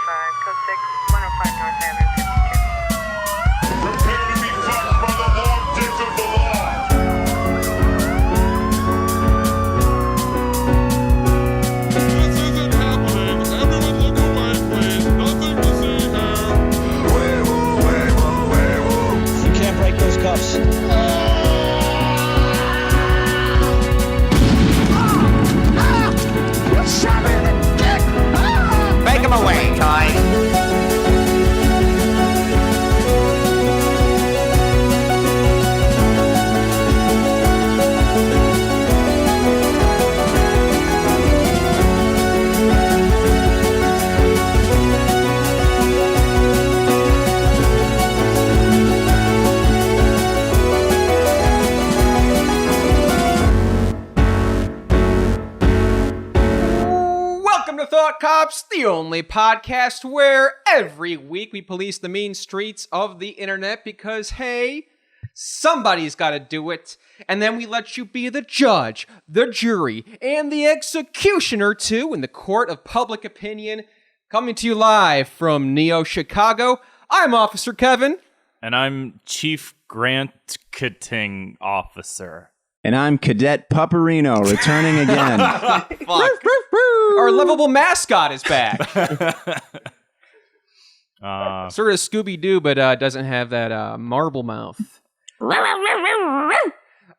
code 6, 105 North Avenue 52. Prepare to be fucked by the long dick of the law. This isn't happening. Everyone look away, please. Nothing to see here. You can't break those cuffs. Make him away, Ty. Welcome to Thought Cops, the only podcast where every week we police the mean streets of the internet because, hey, somebody's got to do it. And then we let you be the judge, the jury, and the executioner, too, in the court of public opinion. Coming to you live from Neo Chicago, I'm Officer Kevin. And I'm Chief Grant-Kitting Officer. And I'm Cadet Pupperino, returning again. Fuck. Our lovable mascot is back. Sort of Scooby-Doo, but doesn't have that marble mouth.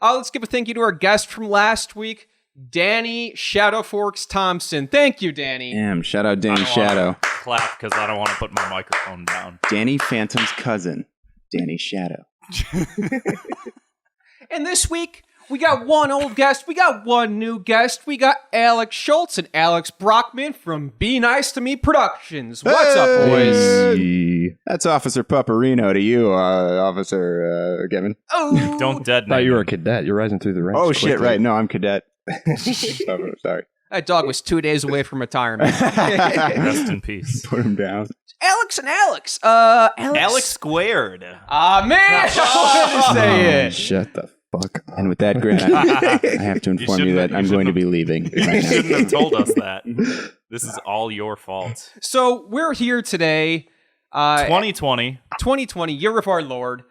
Let's give a thank you to our guest from last week, Danny Shadowforks Thompson. Thank you, Danny. Damn, shout out Danny Shadow. Clap, because I don't want to put my microphone down. Danny Phantom's cousin, Danny Shadow. And this week, we got one old guest, we got one new guest, we got Alex Schultz and Alex Brockman from Be Nice to Me Productions. What's up, boys? Hey! That's Officer Pupperino to you, Officer Kevin. Oh, Don't dead Thought name you were a him. cadet. You're rising through the ranks. Oh, shit, quickly. right. No, I'm Cadet. Sorry. that dog was 2 days away from retirement. Rest in peace. Put him down. Alex and Alex. Alex squared. Ah, man, I wanted to say it. Shut the fuck up. And with that, Grant, I have to inform you shouldn't that have- I'm you going to shouldn't be leaving. You Right now. shouldn't have told us that. This is all your fault. So we're here today. 2020, 2020, year of our Lord.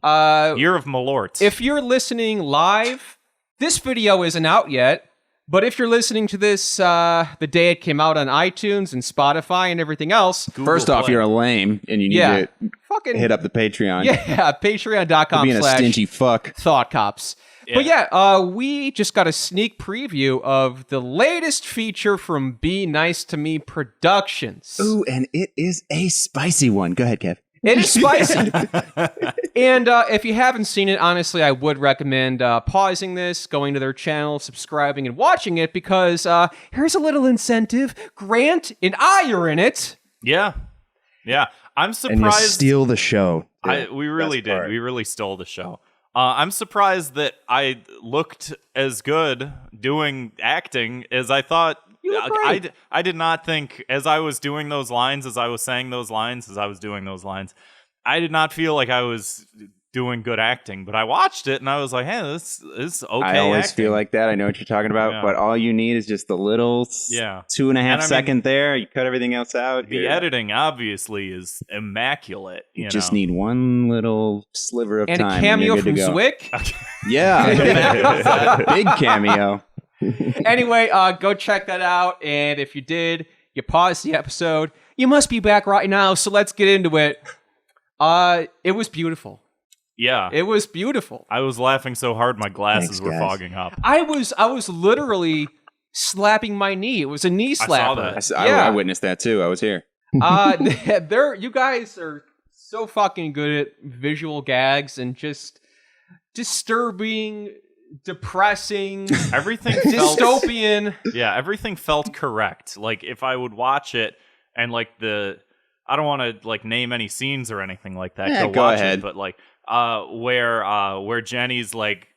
year of Malort. If you're listening live, this video isn't out yet. But if you're listening to this the day it came out on iTunes and Spotify and everything else, Google First off, Play. you're a lame, and you need Yeah. to fucking hit up the Patreon. yeah, For being a patreon.com/. stingy fuck. Thought Cops. But we just got a sneak preview of the latest feature from Be Nice to Me Productions. Ooh, and it is a spicy one. Go ahead, Kev. It is spicy. And if you haven't seen it, honestly, I would recommend pausing this, going to their channel, subscribing, and watching it because here's a little incentive. Grant and I are in it. Yeah. I'm And you surprised. steal the show. We really Best did. part. We really stole the show. I'm surprised that I looked as good doing acting as I thought. You look great. I did not think, as I was doing those lines, as I was saying those lines, as I was doing those lines, I did not feel like I was doing good acting. But I watched it and I was like, hey, this is okay. I always acting. feel like that. I know what you're talking about, Yeah. but all you need is just a little 2.5 And I mean, second there. You cut everything else out. the You're- editing obviously is immaculate. You You just know? need one little sliver of And time. a cameo and from you're good to go. Zwick. Yeah. Big cameo. Anyway, go check that out. And if you did, you paused the episode, you must be back right now. So let's get into it. It was beautiful. Yeah. It was beautiful. I was laughing so hard my glasses Thanks, were guys. fogging up. I was literally slapping my knee. It was a knee saw slapper. that. I witnessed that too. I was here. You guys are so fucking good at visual gags and just disturbing, depressing, Everything felt dystopian. Yeah, everything felt correct. Like if I would watch it and like I don't want to like name any scenes or anything like that. Yeah, go watch ahead. it, but like where Jenny's like,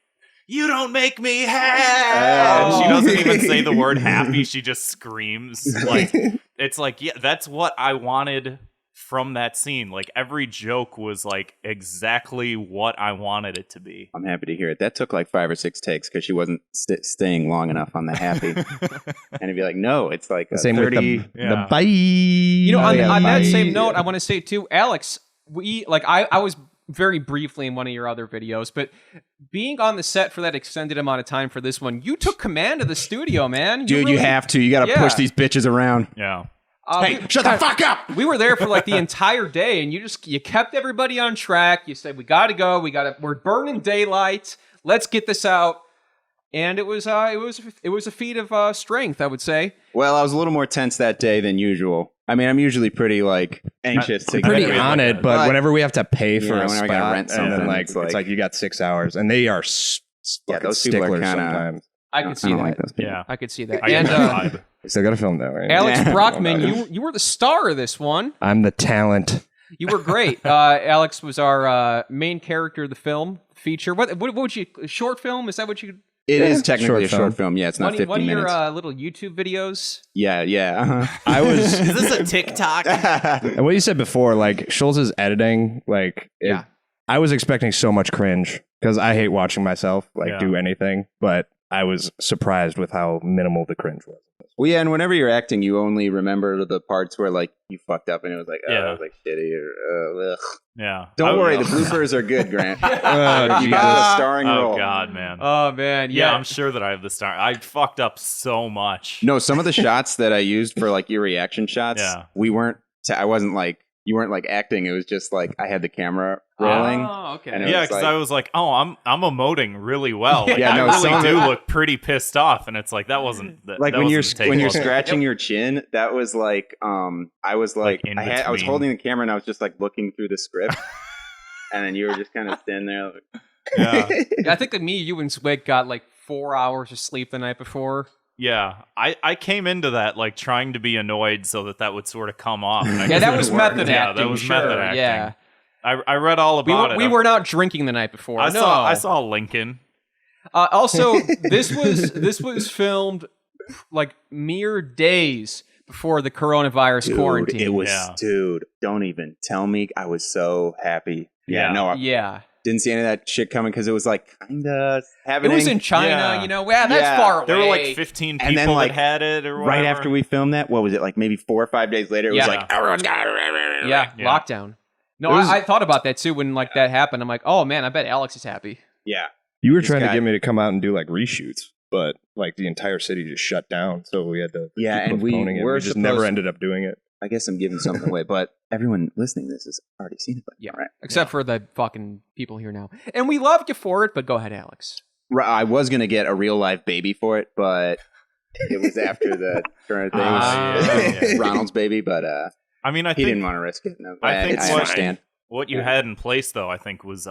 "You don't make me happy." Oh. She doesn't even say the word happy. She just screams. Like it's like, yeah, that's what I wanted from that scene. Like every joke was like exactly what I wanted it to be. I'm happy to hear it. That took like 5 or 6 takes because she wasn't staying long enough on the happy. And it'd be like, no, it's like a Same 30. with the Yeah. bye. You know, on that bye. same note, I want to say too, Alex, I was very briefly in one of your other videos, but being on the set for that extended amount of time for this one, you took command of the studio, man. Dude, you have to. You got to push these bitches around. Yeah. Hey, shut the fuck up! We were there for like the entire day, and you kept everybody on track. You said, we got to go. We're burning daylight. Let's get this out. And it was a feat of strength, I would say. Well, I was a little more tense that day than usual. I mean, I'm usually pretty like anxious to Pretty get on it, but whenever we have to pay for a whenever I gotta spot, rent and then something, like it's it's like- like you got 6 hours, and they are fucking those people are sticklers kinda- sometimes. I could see don't that. like those people. Yeah. I could see that. I get And that vibe. Still got to film that, right? Alex Yeah. Brockman, you were the star of this one. I'm the talent. You were great. Alex was our main character of the film feature. What would you short film? Is that what you? It is technically Short a short film. Yeah, it's not 50 One of minutes. your little YouTube videos. Yeah. Uh-huh. I was. Is this a TikTok? And what you said before, like Schultz's editing, like Yeah. I was expecting so much cringe because I hate watching myself Yeah. do anything, but I was surprised with how minimal the cringe was. Well, yeah, and whenever you're acting, you only remember the parts where like you fucked up and it was like, oh, Yeah. it was like shitty or ugh. Yeah. Don't I- worry, the bloopers are good, Grant. You geez. got a starring Oh role. God, man. Oh man, yeah, I'm sure that I have the star. I fucked up so much. No, some of the shots that I used for like your reaction shots, Yeah. we weren't. I wasn't like you weren't like acting. It was just like I had the camera rolling. Oh, okay. And it Yeah, was because like- I was like, oh, I'm emoting really well. Like, Yeah, no, I some- really do look pretty pissed off, and it's like that wasn't that, Like that when you're wasn't the take when you're well. scratching your chin, that was like I was like Like in I was between. holding the camera and I was just like looking through the script, and then you were just kind of standing there. Like, Yeah. I think that me, you, and Zwick got like 4 hours of sleep the night before. Yeah, I came into that like trying to be annoyed so that would sort of come off. and I Yeah, guess that it was worked. method Yeah, acting. that was sure. method acting. Yeah, I read all about we it. were not drinking the night before. I no. saw Lincoln. Also, this was filmed like mere days before the coronavirus quarantine. Dude, it was Yeah. dude. Don't even tell me. I was so happy. Yeah, Yeah. no, I Yeah, didn't see any of that shit coming because it was like kinda it happening. was in China. Yeah. You know, that's Yeah. far away. There were like 15 people And then, like, that had it or whatever. right after we filmed that. What was it like? Maybe 4 or 5 days later. It was Yeah. like everyone's got it. Yeah, Yeah. lockdown. No, It was- I thought about that too when like that happened. I'm like, oh man, I bet Alex is happy. Yeah. You were This trying guy- to get me to come out and do like reshoots, but like the entire city just shut down, so we had to Yeah, keep and we postponing it. were We just supposed- never ended up doing it. I guess I'm giving something away, but everyone listening to this has already seen it. But Yeah. right. Except for the fucking people here now. And we love you for it, but go ahead, Alex. Right, I was gonna get a real live baby for it, but it was after the current thing. It was yeah. Ronald's baby, but I mean, I he think didn't want to risk it. No, I think I what- understand. what you had in place though, I think was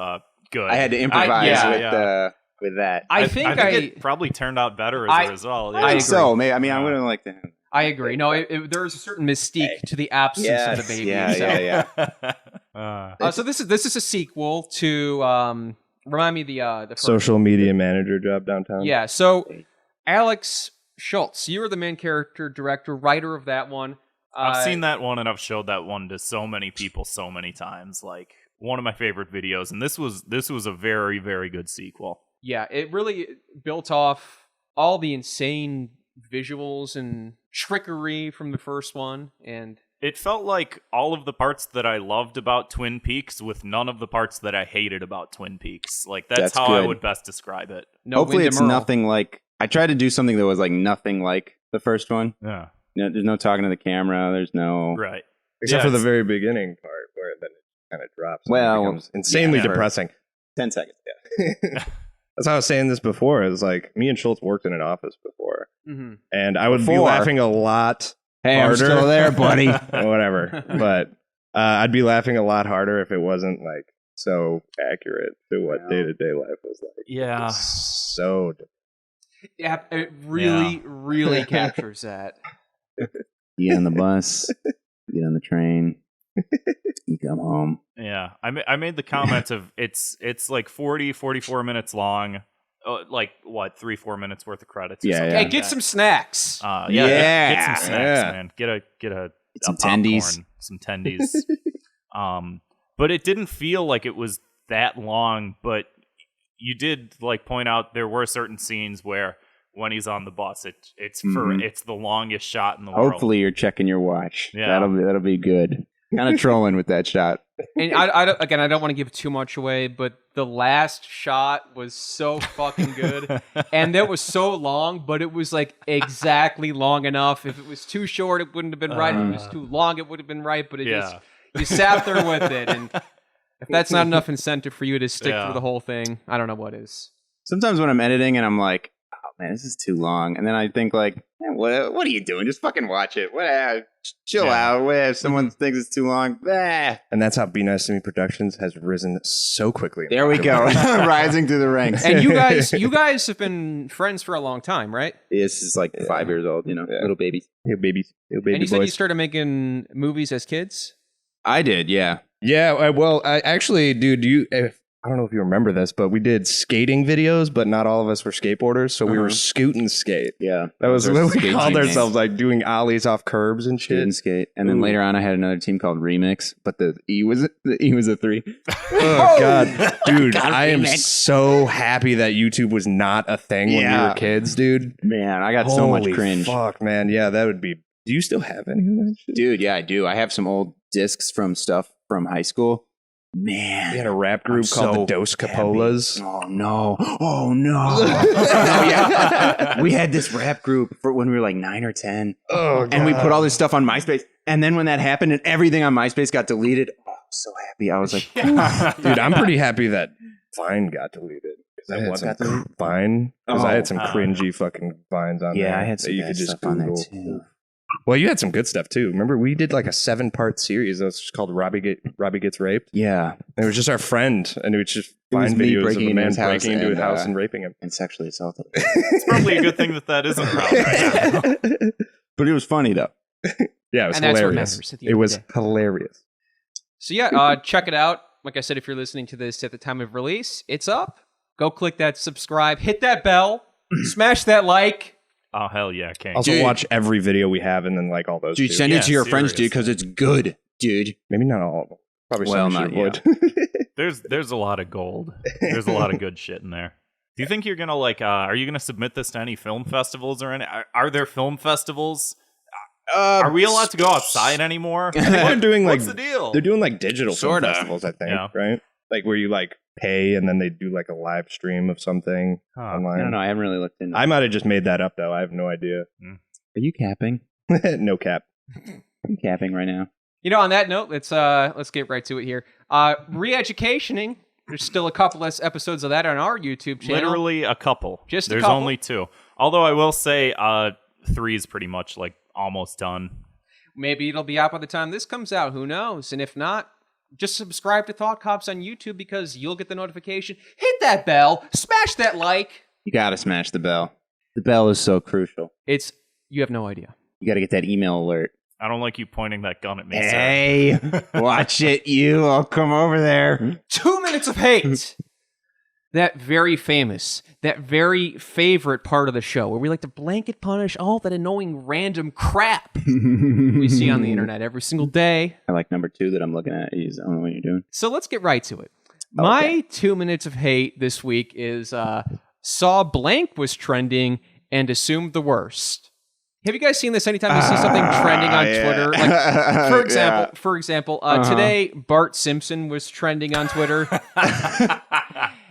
good. I had to improvise yeah. with that. I think it probably turned out better as a result. I I think agree. so. Maybe, I mean, I would have liked to. I agree. No, there's a certain mystique to the absence Yes, of the baby. yeah, so. yeah. So this is a sequel to remind me the first. Social media manager job downtown. Yeah. So Alex Schultz, you were the main character, director, writer of that one. I've seen that one and I've showed that one to so many people so many times. Like one of my favorite videos, and this was a very, very good sequel. Yeah, it really built off all the insane visuals and trickery from the first one, and It felt like all of the parts that I loved about Twin Peaks with none of the parts that I hated about Twin Peaks. Like that's how I good. would best describe it. no Hopefully, Wyndham it's Earl. nothing like. I tried to do something that was like nothing like the first one. Yeah. No, there's no talking to the camera. There's no. Right. Except Yeah, for the it's- very beginning part where then it kind of drops. and Well, it becomes insanely yeah, for- depressing. 10 seconds. Yeah. That's how I was saying this before. It was like me and Schultz worked in an office before, Mhm. and I would be Before? laughing a lot. Hey, I'm harder. still there, buddy. Or whatever. But I'd be laughing a lot harder if it wasn't like so accurate to what day to day life was like. Yeah. So Yeah, it really, really captures that. You get on the bus. You get on the train. You come home. Yeah. I made the comment of it's like 44 minutes long. like what 3-4 minutes worth of credits. Yeah, something yeah. Hey, like get that. some snacks. Get some snacks, Yeah. man. Get a some popcorn, tendies. some tendies. But it didn't feel like it was that long. But you did like point out there were certain scenes where when he's on the bus, it's the longest shot in the world. Hopefully you're checking your watch. Yeah. That'll be good. Kind of trolling with that shot. And I don't want to give too much away, but the last shot was so fucking good. And that was so long, but it was like exactly long enough. If it was too short, it wouldn't have been right. If it was too long, it would have been right. But you sat there with it. And if that's not enough incentive for you to stick through the whole thing, I don't know what is. Sometimes when I'm editing and I'm like, oh man, this is too long. And then I think like, man, what are you doing? Just fucking watch it. Chill out. If someone thinks it's too long, And that's how Be Nice to Me Productions has risen so quickly. there we go. Rising through the ranks. And you guys have been friends for a long time, right? This is like 5 years old, little babies. Hey, baby And you said you boys. started making movies as kids? I did, yeah. Yeah, well, I actually, dude, I don't know if you remember this, but we did skating videos, but not all of us were skateboarders, so we were scoot and skate. Yeah. That was Our what we skate called team ourselves, like doing ollies off curbs and Scoot shit. and skate. And then later on I had another team called Remix, but the E was a 3. Oh, God. Dude, God, I am remix. so happy that YouTube was not a thing when we Yeah. were kids, dude. Man, I got so much Holy cringe. Fuck, man. Yeah, that would be. Do you still have any of that shit? Dude, yeah, I do. I have some old discs from stuff from high school. Man. We had a rap group I'm called so the Dos Capolas. Oh no! Oh no! No, yeah. We had this rap group for when we were like 9 or 10, Oh, and we put all this stuff on MySpace. And then when that happened, and everything on MySpace got deleted, oh, I'm so happy. I was like, Dude, I'm pretty happy that Vine got deleted. I had what some got deleted? Vine? Because I had some Oh. cringy fucking Vines on there. yeah, I had that some you bad could just stuff on Google. that too. Well, you had some good stuff too. Remember, we did like a 7-part series that was just called Robbie Gets Raped. Yeah, It was just our friend, and it was just It was Vine me videos of breaking a into man his house breaking into his and, house and raping him. and sexually assaulted. It's probably a good thing that isn't around right now. But it was funny though. Yeah, it was And that's what hilarious. matters at the It end of was the day. hilarious. So yeah, check it out. Like I said, if you're listening to this at the time of release, it's up. Go click that subscribe, hit that bell, smash that like. Oh hell yeah, King. Also, Dude. watch every video we have, and then like all those. Dude, too. send Yeah, it to your friends, dude, because seriously. it's good, dude. Maybe not all of them. Probably Well, some not shit would. There's a lot of gold. There's a lot of good shit in there. Do you think you're gonna are you gonna submit this to any film festivals or any? Are there film festivals? Are we allowed to go outside anymore? They're doing like What's the deal? They're doing like digital film Sorta. festivals, I think, Yeah. right? Like where you like pay and then they do like a live stream of something Huh. online. I don't know. I haven't really looked into. I might have just made that up though. I have no idea. Are you capping? No cap. I'm capping right now. You know, on that note, let's get right to it here. Re-educationing. There's still a couple less episodes of that on our YouTube channel. Literally a couple. Just a There's couple? only 2. Although I will say 3 is pretty much like almost done. Maybe it'll be out by the time this comes out. Who knows? And if not, just subscribe to Thought Cops on YouTube because you'll get the notification. Hit that bell. Smash that like. You gotta smash the bell. The bell is so crucial. You have no idea. You gotta get that email alert. I don't like you pointing that gun at me, Hey, watch it, you. I'll come over there. 2 minutes of hate. That very famous, that very favorite part of the show where we like to blanket punish all that annoying random crap we see on the internet every single day. I like number 2 that I'm looking at. I don't know what you're doing. So let's get right to it. My 2 minutes of hate this week is saw blank was trending and assumed the worst. Have you guys seen this anytime you see something trending on yeah. Twitter? Like, for Yeah. example, today Bart Simpson was trending on Twitter.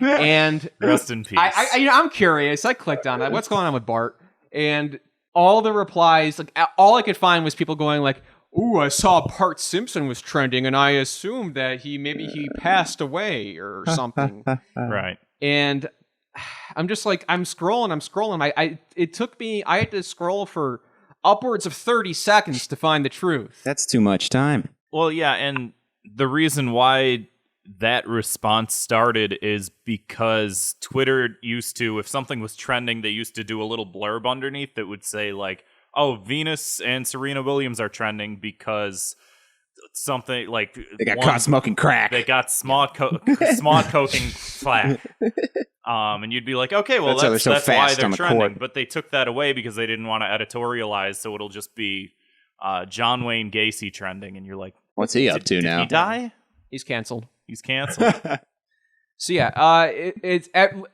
And Rest in peace. I'm curious. I clicked on it. What's going on with Bart? And all the replies, like all I could find was people going like, "Ooh, I saw Bart Simpson was trending, and I assumed that he passed away or something." Right. And I'm just like, I'm scrolling. It took me. I had to scroll for upwards of 30 seconds to find the truth. That's too much time. Well, yeah, and the reason why that response started is because Twitter used to, if something was trending, they used to do a little blurb underneath that would say like, "Oh, Venus and Serena Williams are trending because something like They got caught smoking crack. they got smog coating flack." And you'd be like, okay, well, That's why they're so that's why fast they're on the trending. court. But they took that away because they didn't want to editorialize, so it'll just be John Wayne Gacy trending, and you're like, What's he up to did now? he die? He's canceled. He's canceled. So yeah, it's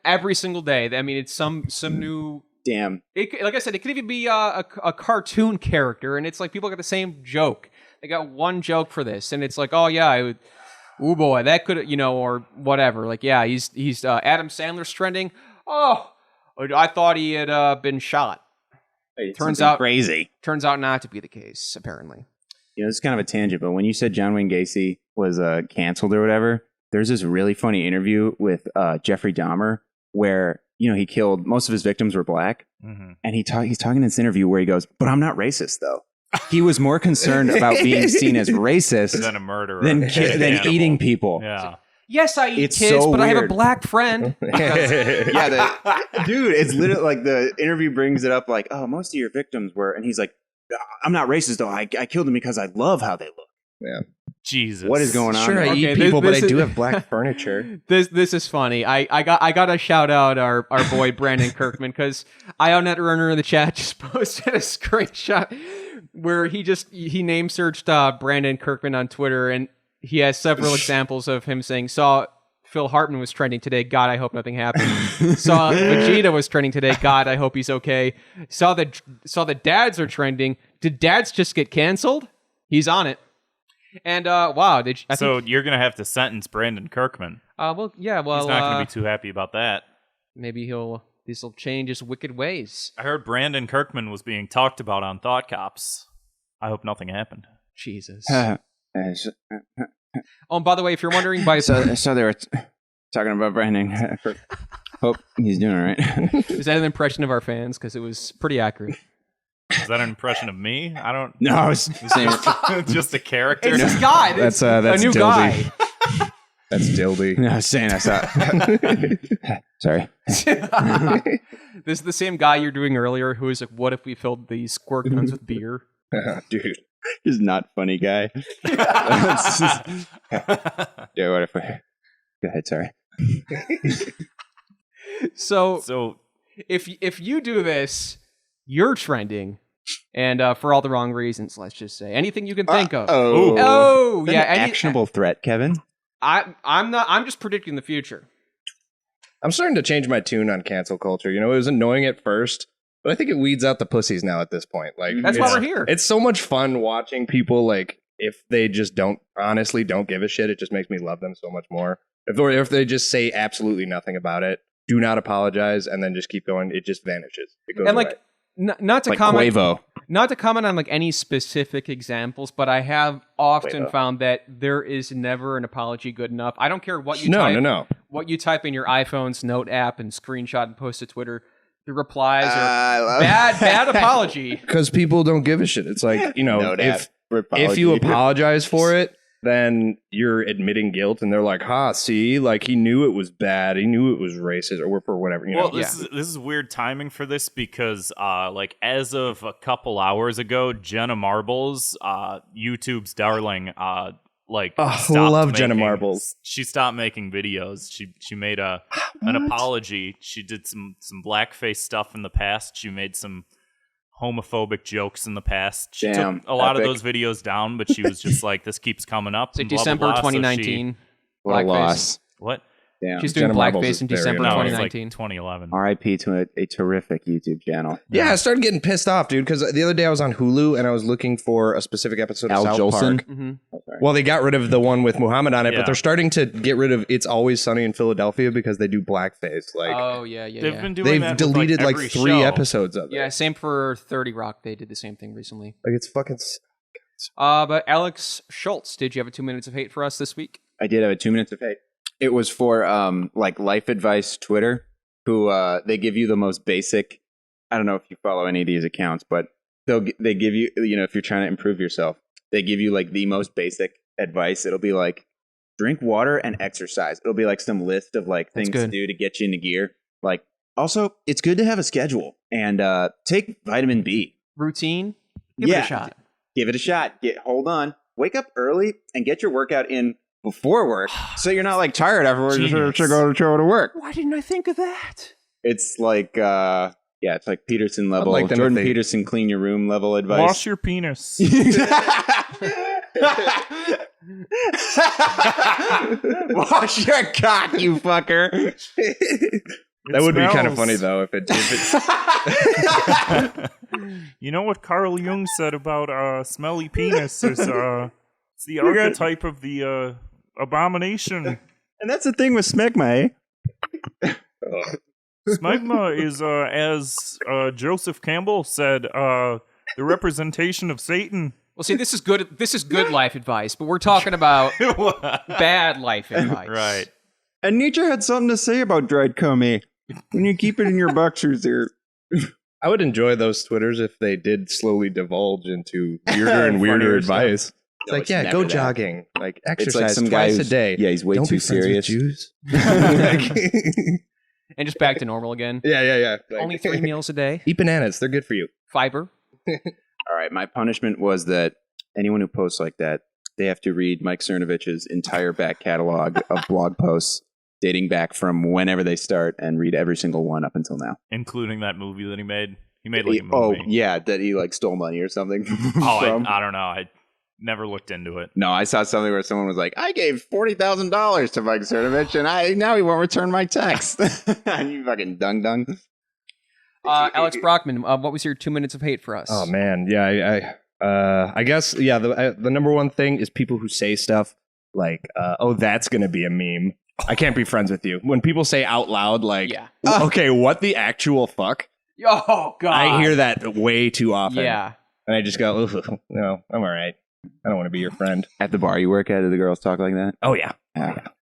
every single day. I mean, it's some new. Damn. Like I said, it could even be a cartoon character, and it's like people got the same joke. They got one joke for this, and it's like, oh yeah, oh boy, that could, or whatever. Like, yeah, he's Adam Sandler's trending. Oh, I thought he had been shot. Turns out crazy. Turns out not to be the case, apparently. It's kind of a tangent, but when you said John Wayne Gacy was canceled or whatever, there's this really funny interview with Jeffrey Dahmer where he killed most of his victims were black, and he's talking in this interview where he goes, "But I'm not racist, though." He was more concerned about being seen as racist than a murderer than eating people. Yeah. Yes, I eat It's kids, so but I have a weird. black friend. Dude, it's literally like the interview brings it up like, oh, most of your victims were, and he's like, I'm not racist though. I killed them because I love how they look. Yeah. Jesus. What is going on? Sure, I Okay, eat people, but I this do is- have black furniture. This is funny. I got to shout out our boy Brandon Kirkman, because IONet Runner in the chat just posted a screenshot where he name searched Brandon Kirkman on Twitter, and he has several examples of him saying, saw Phil Hartman was trending today. God, I hope nothing happened. Saw Vegeta was trending today. God, I hope he's okay. Saw the dads are trending. Did dads just get canceled? He's on it. And wow, you're gonna have to sentence Brandon Kirkman. Well, He's not gonna be too happy about that. Maybe this will change his wicked ways. I heard Brandon Kirkman was being talked about on Thought Cops. I hope nothing happened. Jesus. So Oh, and by the way, if you're wondering, by they were talking about Brandon. Hope he's doing all right. is that an impression of our fans? Because it was pretty accurate. Is that an impression of me? I don't. No, it's the same. It's just a character. It's this guy. That's a new Dildy. guy. That's Dildy. No, I was saying I saw. Sorry. This is the same guy you're doing earlier who was like, what if we filled these squirt guns with beer? Dude, he's not funny guy. Dude, what if I... Go ahead, sorry. So if you do this, you're trending, and for all the wrong reasons. Let's just say anything you can think of. Oh, Is that yeah, an actionable threat, Kevin. I'm not. I'm just predicting the future. I'm starting to change my tune on cancel culture. It was annoying at first, but I think it weeds out the pussies now at this point. Like That's why we're here. It's so much fun watching people, like, if they just don't give a shit, it just makes me love them so much more. If they just say absolutely nothing about it, do not apologize, and then just keep going, it just vanishes. It goes And away. like, not to Like comment, Quavo. not to comment on like any specific examples, but I have often Quavo. found that there is never an apology good enough. I don't care what you type. No. What you type in your iPhone's note app and screenshot and post to Twitter, the replies are I love bad apology. Because people don't give a shit. It's like, No doubt. if you apologize for it, then you're admitting guilt, and they're like, see, like, he knew it was bad, he knew it was racist, or for whatever, Well, this is weird timing for this because, like, as of a couple hours ago, Jenna Marbles, YouTube's darling, stopped love Jenna making- Marbles. She stopped making videos. She made an apology. She did some blackface stuff in the past. She made some homophobic jokes in the past. She Damn, took a lot epic. of those videos down, but she was just like, this keeps coming up. It's like and blah, blah, December blah. So 2019. What a blackface. loss. what? Damn. She's doing Jenna Marbles blackface is in very December No, it was 2019. like 2011. RIP to a terrific YouTube channel. Yeah, I started getting pissed off, dude, because the other day I was on Hulu and I was looking for a specific episode of Al South Jolson? Park. Mm-hmm. Well, they got rid of the one with Muhammad on it, Yeah. but they're starting to get rid of It's Always Sunny in Philadelphia because they do blackface. Like, Oh yeah. They've been doing they've that with, deleted like every 3 show. episodes of it. Yeah, same for 30 Rock. They did the same thing recently. Like, it's fucking... But Alex Schultz, did you have a 2 minutes of hate for us this week? I did have a 2 minutes of hate. It was for like Life Advice Twitter, who they give you the most basic. I don't know if you follow any of these accounts, but they give you, if you're trying to improve yourself, they give you like the most basic advice. It'll be like drink water and exercise. It'll be like some list of like That's things to good. do to get you into gear. Like also, it's good to have a schedule and take vitamin B. Routine? Give it a shot. Give it a shot. Hold on. Wake up early and get your workout in before work, so you're not like tired afterwards. You Genius. should go to work. Why didn't I think of that? It's like it's like Peterson level, like them Jordan if they- Peterson clean your room level advice. Wash your penis. Wash your cock, you fucker. That would be kind of smells. funny though if it. You know what Carl Jung said about smelly penis is it's the archetype of the abomination. And that's the thing with smegma, eh? Smegma is as Joseph Campbell said, the representation of Satan. Well, see, this is good. This is good life advice, but we're talking about bad life advice. Right. And Nietzsche had something to say about dried cum, eh? When you keep it in your boxers there. I would enjoy those Twitters if they did slowly divulge into weirder and weirder Funnier advice. stuff. It's No, like, it's yeah, never go that. jogging, like It's exercise like some guy twice a who's- day. Yeah, he's way Don't too be friends with serious. Jews. And just back to normal again. Yeah. Like, Only 3 meals a day. Eat bananas; they're good for you. Fiber. All right, my punishment was that anyone who posts like that, they have to read Mike Cernovich's entire back catalog of blog posts dating back from whenever they start and read every single one up until now. Including that movie that he made. He made like a movie. Oh, yeah, that he like stole money or something Oh, from. I don't know. I never looked into it. No, I saw something where someone was like, I gave $40,000 to Mike Cernovich and now he won't return my text. You fucking dung. Alex Brockman, what was your 2 minutes of hate for us? Oh man, yeah. I guess the number one thing is people who say stuff like, "Oh, that's gonna be a meme." I can't be friends with you. When people say out loud, like, Yeah. "Okay, what the actual fuck?" Oh, God. I hear that way too often. Yeah. And I just go, "Ugh, no, I'm all right. I don't want to be your friend." At the bar you work at, do the girls talk like that? Oh yeah.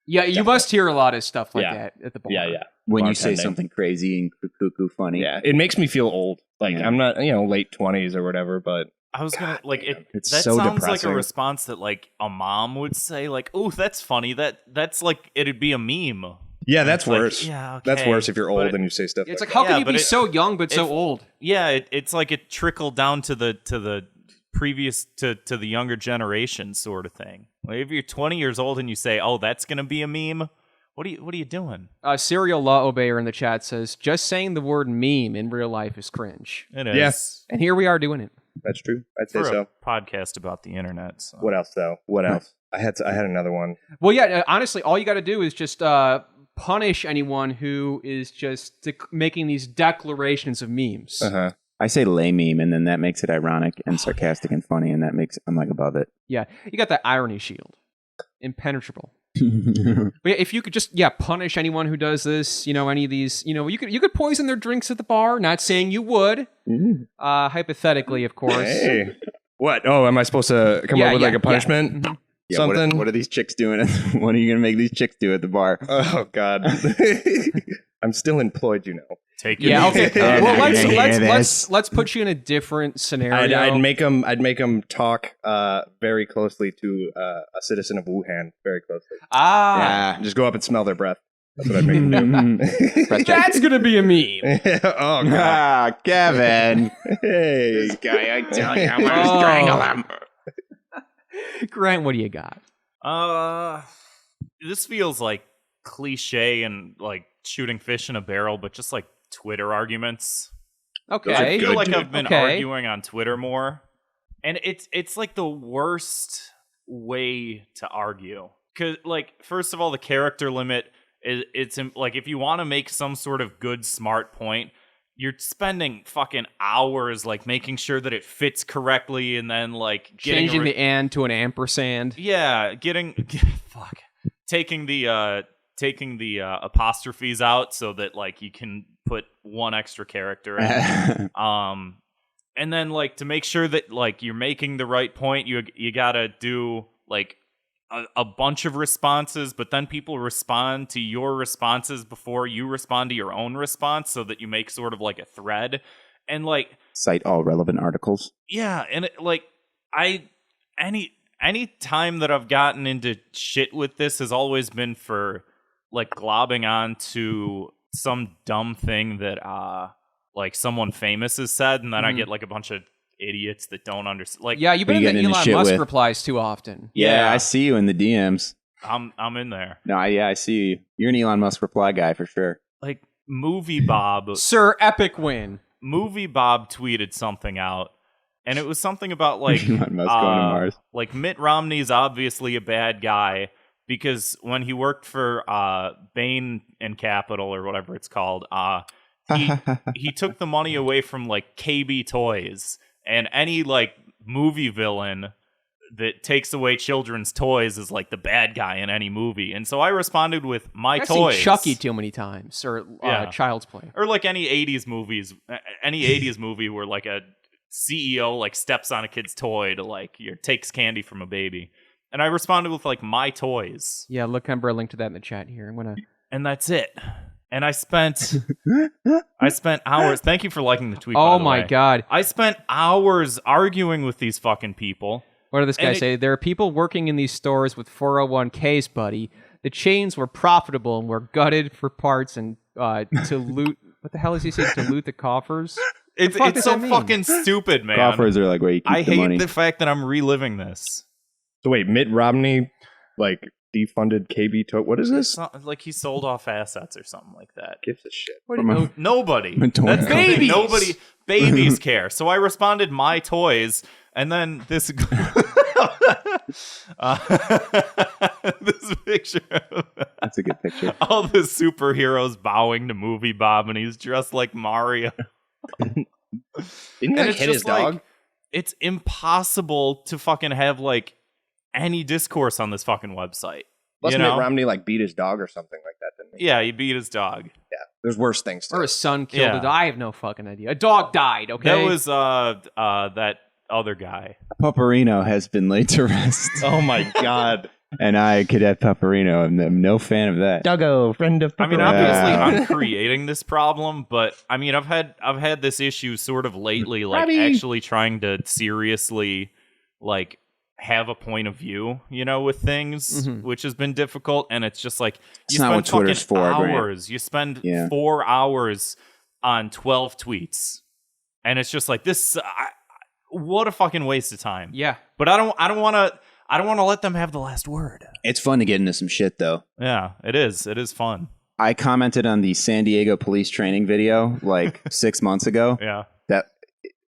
Yeah, you must hear a lot of stuff like Yeah. that at the bar. Yeah. When you say Bartending. something crazy and cuckoo funny. Yeah. It makes me feel old. Like Yeah. I'm not, late 20s or whatever, but I was gonna it's that so sounds like depressing. a response that like a mom would say, like, "Oh, that's funny. That's like it'd be a meme." yeah, that's It's like, worse. yeah, That's okay, worse if you're old but- and you say stuff It's like like, how Yeah, can you but be it- so young but so if- old? Yeah, it's like it trickled down to the previous to the younger generation sort of thing. Like if you're 20 years old and you say, "Oh, that's gonna be a meme," what are you doing? Serial Law Obeyer in the chat says, just saying the word meme in real life is cringe. It is. Yes. And here we are doing it. That's true. I'd say For so. a podcast about the internet. So. What else though? What else? I had another one. Well, yeah, honestly, all you got to do is just punish anyone who is just making these declarations of memes. Uh-huh. I say lay meme, and then that makes it ironic and sarcastic and funny, and that makes I'm like above it. Yeah, you got that irony shield. Impenetrable. But yeah, if you could just punish anyone who does this, any of these, you could poison their drinks at the bar. Not saying you would. Hypothetically, of course. Hey. What? Oh, am I supposed to come Yeah, up with yeah, like a punishment? Mhm. Yeah, Something? What are these chicks doing? What are you gonna make these chicks do at the bar? Oh God. I'm still employed, Take it Yeah. easy. Okay. Well, Hear this? let's put you in a different scenario. I'd make them talk very closely to a citizen of Wuhan, very closely. Ah, Just go up and smell their breath. That's what I'd make them do. that's gonna be a meme. Oh God. Ah, Kevin. Hey. This guy, I tell you, I'm Oh. gonna strangle him. Grant, what do you got? This feels like cliche and like shooting fish in a barrel, but just like Twitter arguments. Okay. I feel like I've been Okay. arguing on Twitter more, and it's like the worst way to argue. Cause like first of all, the character limit it's like if you want to make some sort of good smart point, you're spending fucking hours like making sure that it fits correctly, and then like Changing the and to an ampersand. yeah, taking the apostrophes out so that like you can put one extra character in. And then like to make sure that like you're making the right point, you gotta do like a bunch of responses, but then people respond to your responses before you respond to your own response, so that you make sort of like a thread. And like Cite all relevant articles. yeah, and any time that I've gotten into shit with this has always been for like globbing on to some dumb thing that like someone famous has said, and then I get like a bunch of idiots that don't understand. Like Yeah, you've been Who you in the getting into Elon shit Musk with? replies too often. Yeah, Yeah. I see you in the DMs. I'm in there. No, I see you. You're an Elon Musk reply guy for sure. Like Movie Bob. Sir, epic win. Movie Bob tweeted something out, and it was something about like Elon Musk going to Mars. like Mitt Romney's obviously a bad guy because when he worked for Bain and Capital or whatever it's called, he took the money away from like KB Toys, and any like movie villain that takes away children's toys is like the bad guy in any movie. And so I responded with my I've toys. seen Chucky too many times, or Yeah. Child's Play. Or like any 80s movies, any 80s movie where like a CEO like steps on a kid's toy to like takes candy from a baby. And I responded with like my toys. Yeah, look, I'm a link to that in the chat here. I'm gonna. And that's it. And I spent hours. Thank you for liking the tweet. Oh by the my way. god! I spent hours arguing with these fucking people. What did this guy And say? There are people working in these stores with 401ks, buddy. The chains were profitable and were gutted for parts and to loot. What the hell is he saying? To loot the coffers? It's fuck does so that mean? fucking stupid, man. Coffers are like where you keep I the hate money. the fact that I'm reliving this. So wait, Mitt Romney like defunded KB Toy. What is this? It's not like he sold off assets or something like that. Gives a shit. What do you know? Nobody. My toy That's the thing. Babies! Nobody. Babies care. So I responded, my toys, and then this. This picture of That's a good picture. all the superheroes bowing to Movie Bob, and he's dressed like Mario. Didn't he And like it's hit his just like, dog? it's impossible to fucking have like any discourse on this fucking website. Plus, you Mitt know? Romney like beat his dog or something like that, didn't he? Yeah, he beat his dog. Yeah. There's worse things. To Or it. his son killed Yeah. a dog. I have no fucking idea. A dog died. Okay. That was that other guy. Paparino has been laid to rest. Oh my god. And I, Cadet Paparino, am no fan of that. Doggo, friend of. I mean, Yeah. obviously, I'm creating this problem, but I mean, I've had this issue sort of lately, like Robbie. actually trying to seriously, like, have a point of view, you know, with things, which has been difficult. And it's just like It's you not spend what Twitter's fucking for, Grant. hours. You spend Yeah. 4 hours on 12 tweets, and it's just like this. What a fucking waste of time. yeah. But I don't want to let them have the last word. It's fun to get into some shit, though. Yeah, it is. It is fun. I commented on the San Diego police training video like 6 months ago. Yeah. That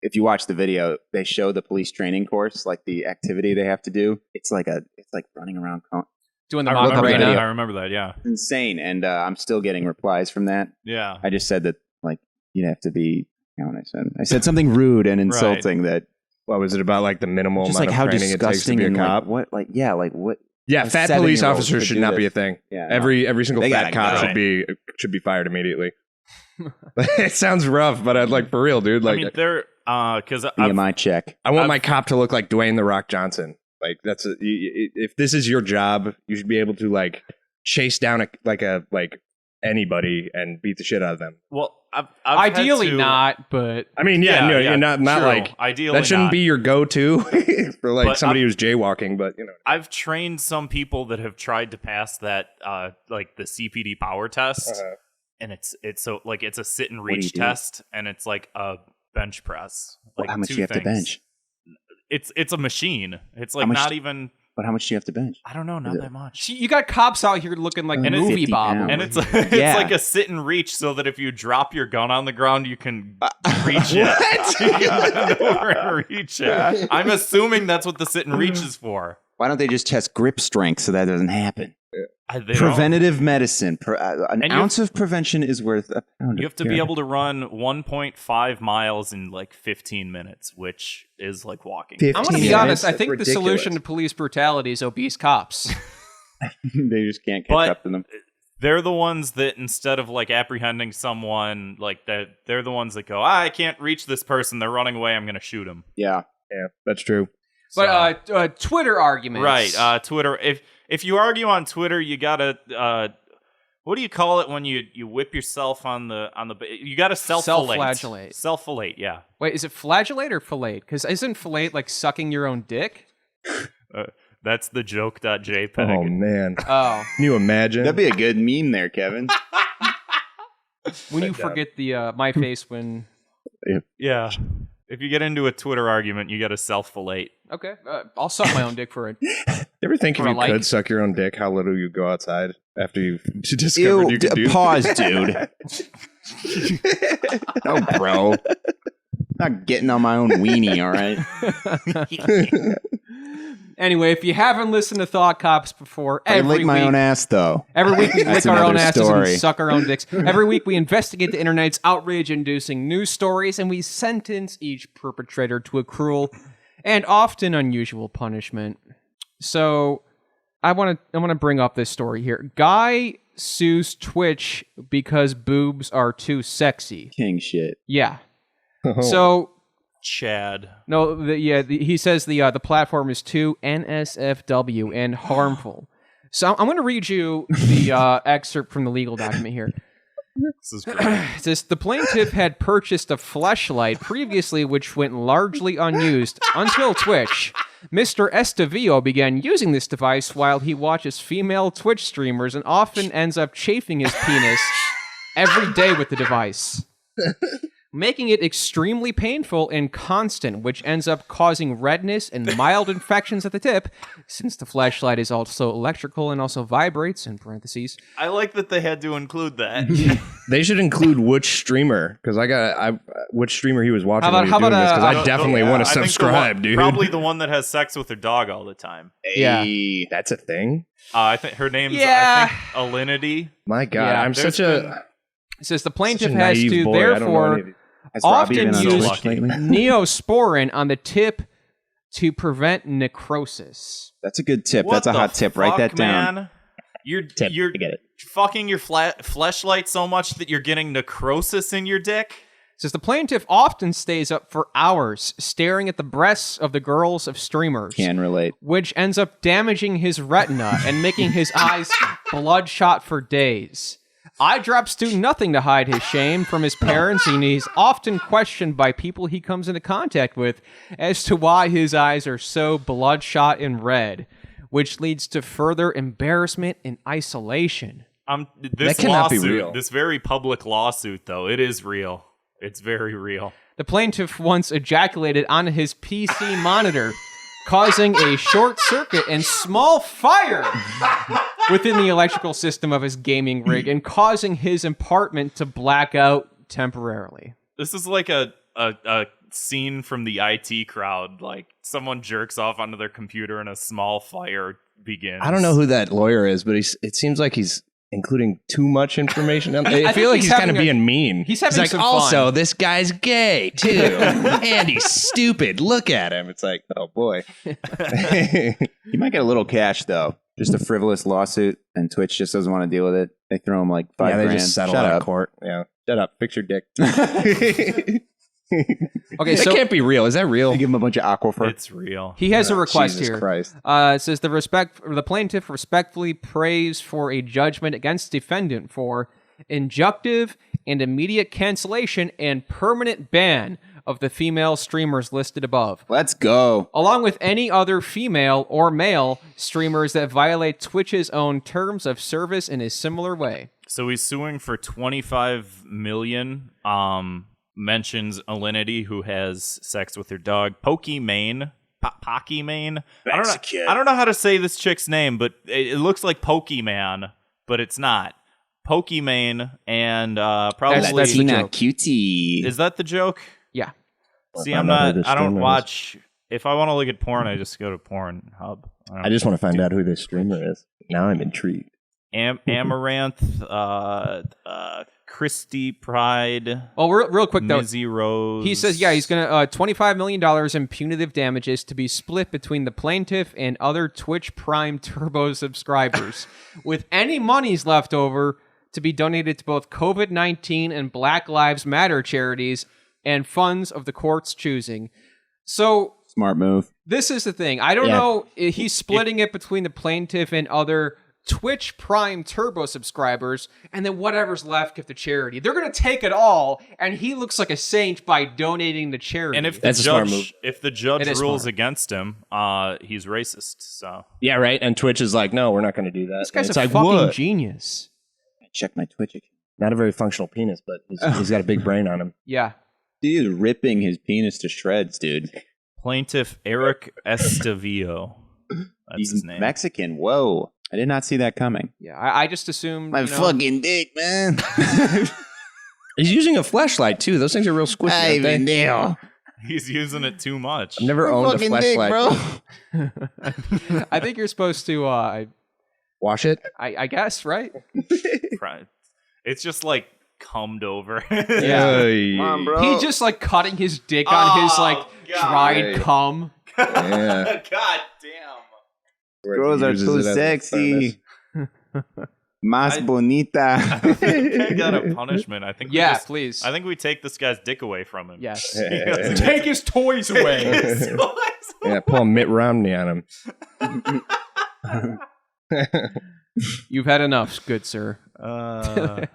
if you watch the video, they show the police training course, like the activity they have to do. It's like running around. Doing the I remember Macarena. that. I remember that. Yeah. It's insane, and I'm still getting replies from that. Yeah. I just said that like you'd have to be. You know what I said something rude and insulting that. What was it about? Like the minimal Just amount like of how training it takes to disgusting be a and like, cop? what like yeah like what Yeah, a fat police 7-year-old officers could should do not be a this. thing. Yeah, Every single They fat gotta cop go. should be fired immediately. It sounds rough, but I'd like for real, dude. Like I mean, they're because BMI check. I want my cop to look like Dwayne the Rock Johnson. Like if this is your job, you should be able to like chase down anybody and beat the shit out of them. well, I've Ideally had to, not, but I mean, you're not true. like Ideally that shouldn't not. be your go-to for like But somebody who's jaywalking, but you know. I've trained some people that have tried to pass that like the CPD power test, and it's so like it's a sit and do you reach do? test, and it's like a bench press. Like How much do two you have to things. bench? It's a machine. It's like much- not even. But how much do you have to bench? I don't know, not it- that much. see, you got cops out here looking like And it's movie 50 Bob. pounds. And it's Yeah. like a sit and reach, so that if you drop your gun on the ground, you can reach it. You can bend over and reach it. I'm assuming that's what the sit and reach is for. Why don't they just test grip strength so that doesn't happen? They don't. Preventative medicine. An And you- ounce of prevention is worth a pound. You of have to be cure. able to run 1.5 miles in like 15 minutes, which is like walking. I'm going to be 15 honest. I minutes? think That's the solution ridiculous. to police brutality is obese cops. They just can't catch But- up to them. They're the ones that instead of like apprehending someone, like they're the ones that go, I can't reach this person. They're running away. I'm going to shoot them. Yeah. Yeah, that's true. But Twitter arguments. Right. Twitter. If you argue on Twitter, you gotta. What do you call it when you whip yourself on the? You gotta self-fillet. Self-flagellate. Self-fillet. Yeah. Wait, is it flagellate or fillet? Because isn't fillet like sucking your own dick? That's the joke.jpg. Oh man, Oh, can you imagine? That'd be a good meme there, Kevin. when you forget the my face when Yeah. If you get into a Twitter argument, you got to self-fillet. Okay, I'll suck my own dick for it. You ever think if For a you like? could suck your own dick, how little you go outside after you've discovered you could do pause, dude. Oh, bro. Not getting on my own weenie, all right? Anyway, if you haven't listened to Thought Cops before, I lick my own ass, though. Every week we That's lick our own another asses story. and suck our own dicks. Every week we investigate the internet's outrage-inducing news stories, and we sentence each perpetrator to a cruel and often unusual punishment. So, I want to bring up this story here. Guy sues Twitch because boobs are too sexy. King shit. Yeah. Oh. So. Chad. No, he says the platform is too NSFW and harmful. So I'm going to read you the excerpt from the legal document here. This is great. It says the plaintiff had purchased a fleshlight previously, which went largely unused until Twitch. Mr. Estavillo began using this device while he watches female Twitch streamers and often ends up chafing his penis every day with the device, making it extremely painful and constant, which ends up causing redness and mild infections at the tip, since the flashlight is also electrical and also vibrates, in parentheses. I like that they had to include that. They should include which streamer, because which streamer he was watching How when he about- was doing this, how because about, I definitely want to I think subscribe, dude. Probably the one that has sex with her dog all the time. Yeah. Hey, that's a thing? I think her name's Yeah. I think Alinity. My God, Yeah, I'm there's such a... It says the such plaintiff a has naive to, boy. I don't know any therefore, of these. Has Robbie often been on use Twitch lately? Neosporin on the tip to prevent necrosis. That's a good tip. What That's a the hot tip. Write fuck, that down. Man? You're Tip, you're I get it. fucking your fleshlight so much that you're getting necrosis in your dick. It says the plaintiff often stays up for hours staring at the breasts of the girls of streamers, Can relate. which ends up damaging his retina and making his eyes bloodshot for days. Eye drops do nothing to hide his shame from his parents, and he's often questioned by people he comes into contact with as to why his eyes are so bloodshot and red, which leads to further embarrassment and isolation. This That cannot be lawsuit, real. this very public lawsuit, though, it is real. It's very real. The plaintiff once ejaculated on his PC monitor, causing a short circuit and small fire within the electrical system of his gaming rig and causing his apartment to black out temporarily. This is like a scene from the IT crowd. Like someone jerks off onto their computer and a small fire begins. I don't know who that lawyer is, but it seems like he's including too much information. I think feel like he's he's kind of having being mean. he's having like, some also, fun. this guy's gay, too. And he's stupid. Look at him. It's like, oh, boy. You might get a little cash, though. Just a frivolous lawsuit, and Twitch just doesn't want to deal with it. They throw him like $5 Yeah, they grand. just settle Shut out up. of court. Yeah. Shut up. Fix your dick. Okay, That so can't be real. Is that real? They give him a bunch of aquifer. It's real. he has a request Jesus here. Christ. It says the plaintiff respectfully prays for a judgment against defendant for injunctive and immediate cancellation and permanent ban of the female streamers listed above, Let's go. along with any other female or male streamers that violate Twitch's own terms of service in a similar way. So he's suing for $25 million. Mentions Alinity, who has sex with her dog, Pokimane. Pokimane. I don't know how to say this chick's name, but it looks like Pokemon, but it's not. Pokimane, and probably That's the Latina joke. cutie. is that the joke? Yeah. See, find out who this I don't streamer is. watch. If I want to look at porn, I just go to Pornhub. I just want to find out who this streamer is. Now I'm intrigued. Amaranth, Christy Pride, Well, real quick though, Mizzy Rose. he says, yeah, he's going to $25 million in punitive damages to be split between the plaintiff and other Twitch Prime Turbo subscribers, with any monies left over to be donated to both COVID-19 and Black Lives Matter charities and funds of the court's choosing. So Smart move. this is the thing. I don't Yeah. know. He's splitting it between the plaintiff and other Twitch Prime Turbo subscribers, and then whatever's left give to charity. They're going to take it all, and he looks like a saint by donating to charity. And if the That's a smart move. judge, if the judge It is rules smart. against him, he's racist. So Yeah, right. And Twitch is like, no, we're not going to do that. this guy's And a it's like, fucking what? genius. Check my Twitch account. Not a very functional penis, but he's got a big brain on him. Yeah. He's ripping his penis to shreds, dude. Plaintiff Eric Estavillo. That's He's his name. Mexican. Whoa. I did not see that coming. Yeah, I just assumed My fucking dick, man. He's using a flashlight too. Those things are real squishy. I aren't they? even deal. He's using it too much. I've never owned a Fucking dick, flashlight. bro. I think you're supposed to. Wash it. I guess, right? Right. It's just like cummed over. Yeah. Hey. Come on, bro. He just like cutting his dick on his like God. dried Hey. cum. Yeah. God damn. Girls are Uses too it as a sexy. Más bonita. I got a punishment. I think. Yeah, we just, please. I think we take this guy's dick away from him. Yes. furnace. Take his toys away. Yeah, pull a Mitt Romney on him. You've had enough, good sir. Uh,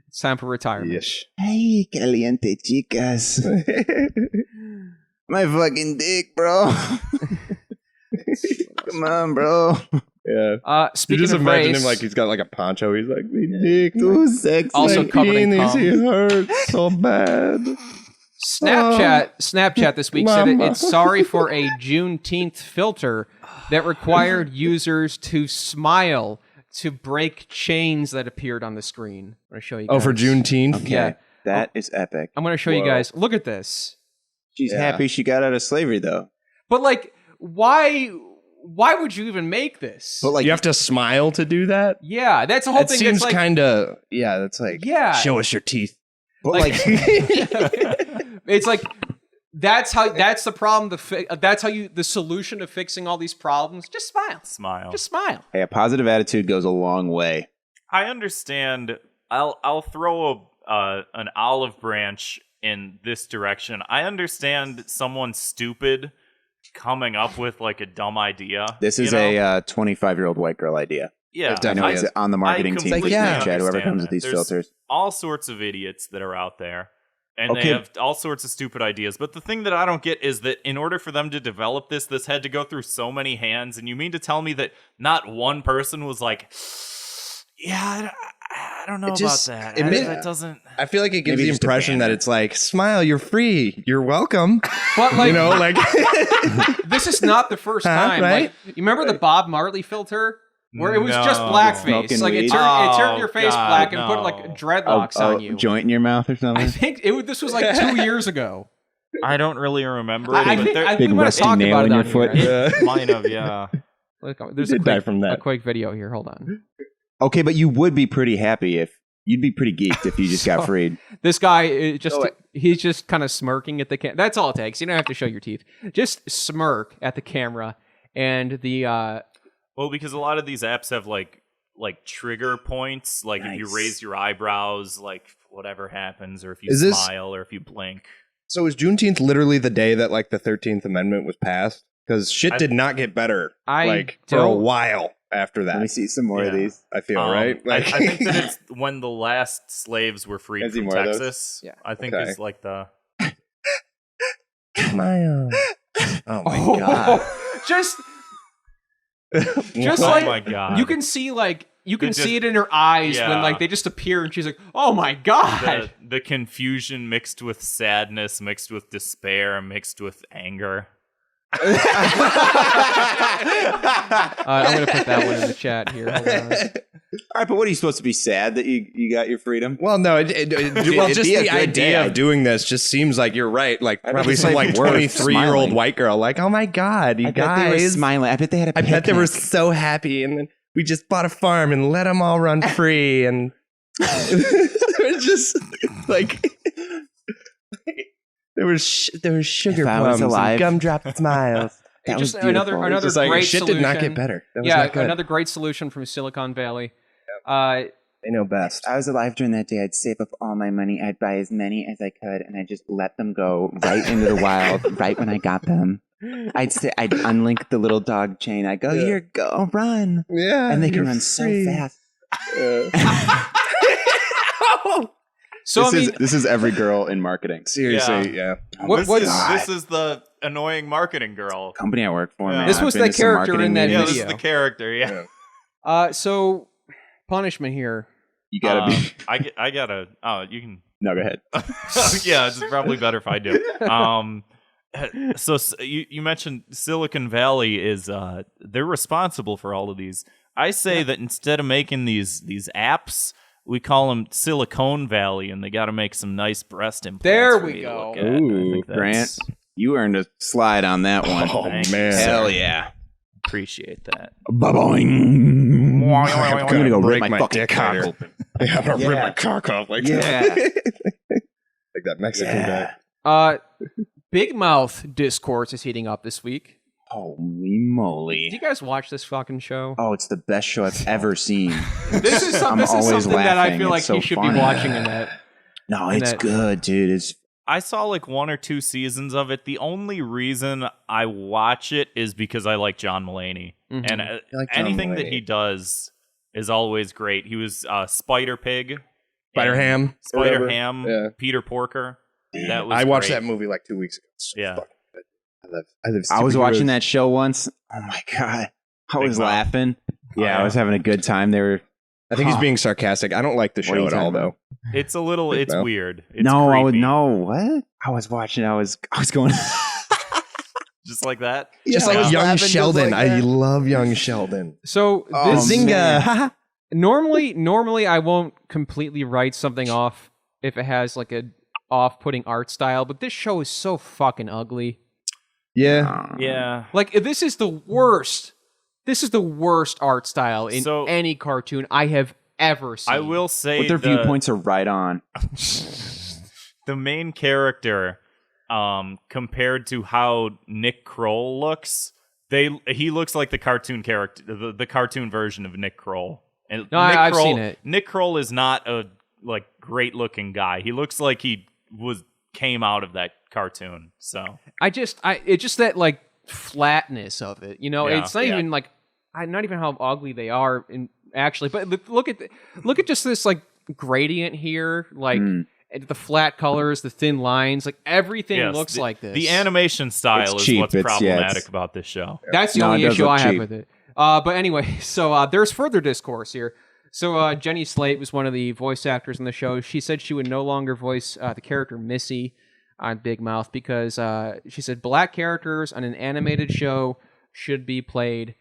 It's time for retirement. Yes. Hey, caliente chicas. My fucking dick, bro. Come on, bro. Yeah. You Speaking just of imagine race, him like he's got like a poncho. He's like, my dick, Too sexy. Also my covered in penis, cum. it hurts so bad. Snapchat this week said Mama. it's sorry for a Juneteenth filter that required users to smile to break chains that appeared on the screen. I'm going to show you guys. Oh, for Juneteenth? Okay. Yeah. That is epic. I'm going to show you Whoa. guys. Look at this. She's Yeah. happy she got out of slavery, though. But like, why would you even make this? But like, You have to smile to do that? Yeah, that's the whole That thing. seems It's like, kind of, yeah, that's like, Yeah. show us your teeth. but like- like, it's like that's the problem. That's how the solution to fixing all these problems. Just smile. smile. Just smile. hey, a positive attitude goes a long way. I understand. I'll throw an olive branch in this direction. I understand someone stupid coming up with like a dumb idea. This is you know? a 25-year-old white girl idea. Yeah, It I know definitely it's is. on the marketing team for completely yeah. Snapchat, whoever understand comes with that. these There's filters. all sorts of idiots that are out there, and Okay. they have all sorts of stupid ideas. But the thing that I don't get is that in order for them to develop this had to go through so many hands. And you mean to tell me that not one person was like, yeah, I don't know It just- about that. it may- That doesn't. I feel like it gives Maybe the just a impression that banner. it's like, smile, you're free. You're welcome. But like, You know, like, this is not the first Huh, time. right? Like, you remember the Bob Marley filter where it was just No. blackface? Smoking Like it weed? turned your Oh, face God, black and put no. like dreadlocks on you. Joint in your mouth or I something? think this was like 2 years ago. I don't really remember. I but think there- we might have rusty talked nail about in it your on foot. here. yeah. Might have, yeah. Look, there's did die from that. a quick video here. Hold on. Okay, but you would be pretty happy if you'd be pretty geeked if you just got So- freed. This guy he's just kind of smirking at the camera. That's all it takes. You don't have to show your teeth. Just smirk at the camera and the Well, because a lot of these apps have like trigger points. Like if you Nice. raise your eyebrows, like whatever happens, or if you Is this- smile, or if you blink. So is Juneteenth literally the day that like the 13th Amendment was passed? Because shit did not get better like for a don't- while after Let me that. see some more of Yeah. these. I feel right. I think that it's when the last slaves were freed Can I see from more of those? Texas. Yeah. I think Okay. it's like the. smile. Oh my Oh, god. just Just Oh like my god! you can see you can It just- see it in her eyes when Yeah. like they just appear and she's like, "Oh my god." the confusion mixed with sadness, mixed with despair, mixed with anger. I'm gonna put that one in the chat here. Hold on. All right, but what are you supposed to be sad that you got your freedom? Well, no, well, It'd just be a the good idea day. of doing this just seems like you're right. Like I bet probably the some like slaves were 23-year-old smiling. white girl, like, oh my god, you guys! smiling. I bet they had a I bet they were picnic. so happy, and then we just bought a farm and let them all run free, and it was just like there was sugar If I was plums alive. and gumdrop smiles. That Just was beautiful. another Just like great shit solution. did not get better. That was Yeah, not good. another great solution from Silicon Valley. They know best. If I was alive during that day, I'd save up all my money. I'd buy as many as I could, and I'd just let them go right into the wild right when I got them. I'd unlink the little dog chain. I'd go, here, go, run. Yeah, And they can you're run so free. fast. So This is every girl in marketing. Seriously, yeah. This is the annoying marketing girl. Company I work for, Yeah. man. This I've was been that to some character marketing in that Yeah, meetings. this is video. the character. Yeah. Yeah. so punishment here. You gotta be. I gotta. Oh, you can. No, go ahead. Yeah, it's probably better if I do. So you mentioned Silicon Valley is they're responsible for all of these. I say that instead of making these apps, we call them Silicon Valley, and they got to make some nice breast implants. There for we me to go. look at. I Ooh, think that's- Grant, you earned a slide on that one. Oh, Thank man. you, Hell sir. yeah. Appreciate that. Ba-boing. I'm I'm gonna go break rip my my fucking dick cock later. open. Yeah, I'm gonna rip Yeah. my cock off like Yeah. that. Like that Mexican guy. Big Mouth discourse is heating up this week. Holy Do moly. you guys watch this fucking show? Oh, it's the best show I've ever seen. This is I'm this is always something that I laughing. feel like It's so he should funny. be watching in that. No, And it's that- good, dude. It's I saw like 1 or 2 seasons of it. The only reason I watch it is because I like John Mulaney. Mhm. And like John anything that Mulaney. he does is always great. He was Spider Pig. Spider and Ham. Spider Whatever. Ham. Yeah. Peter Porker. That was I watched great. that movie like 2 weeks ago. It's so Yeah. fucking good. I love I was superheroes. watching that show once. Oh my god. I Big was Mouth. laughing. Yeah, yeah. I was having a good time. They were I think he's Huh. being sarcastic. I don't like the What are you show at all, talking though. about? It's a little. It's No. weird. It's No, I would creepy. no, what? I was watching, I was going Just like that. Just Yeah, I like was young laughing just Sheldon. like I that. love young Sheldon. So Oh, this man. normally I won't completely write something off if it has like a off-putting art style, but this show is so fucking ugly. Yeah. Yeah. Like this is the worst. This is the worst art style in So- any cartoon I have ever seen. I will say But their the, viewpoints are right on. the main character, compared to how Nick Kroll looks, he looks like the cartoon character, the cartoon version of Nick Kroll. And No, Nick I've Kroll, seen it. Nick Kroll is not a like great looking guy. He looks like he came out of that cartoon. So it's just that like flatness of it. You know, Yeah. it's not even like not even how ugly they are in actually, but look at just this like gradient here, like the flat colors, the thin lines, like everything yes, looks like this. The animation style It's is cheap. what's It's- yeah, problematic it's- about this show. That's the No, only it does issue look I have cheap. with it. But anyway, so there's further discourse here. So Jenny Slate was one of the voice actors in the show. She said she would no longer voice the character Missy on Big Mouth because she said black characters on an animated show should be played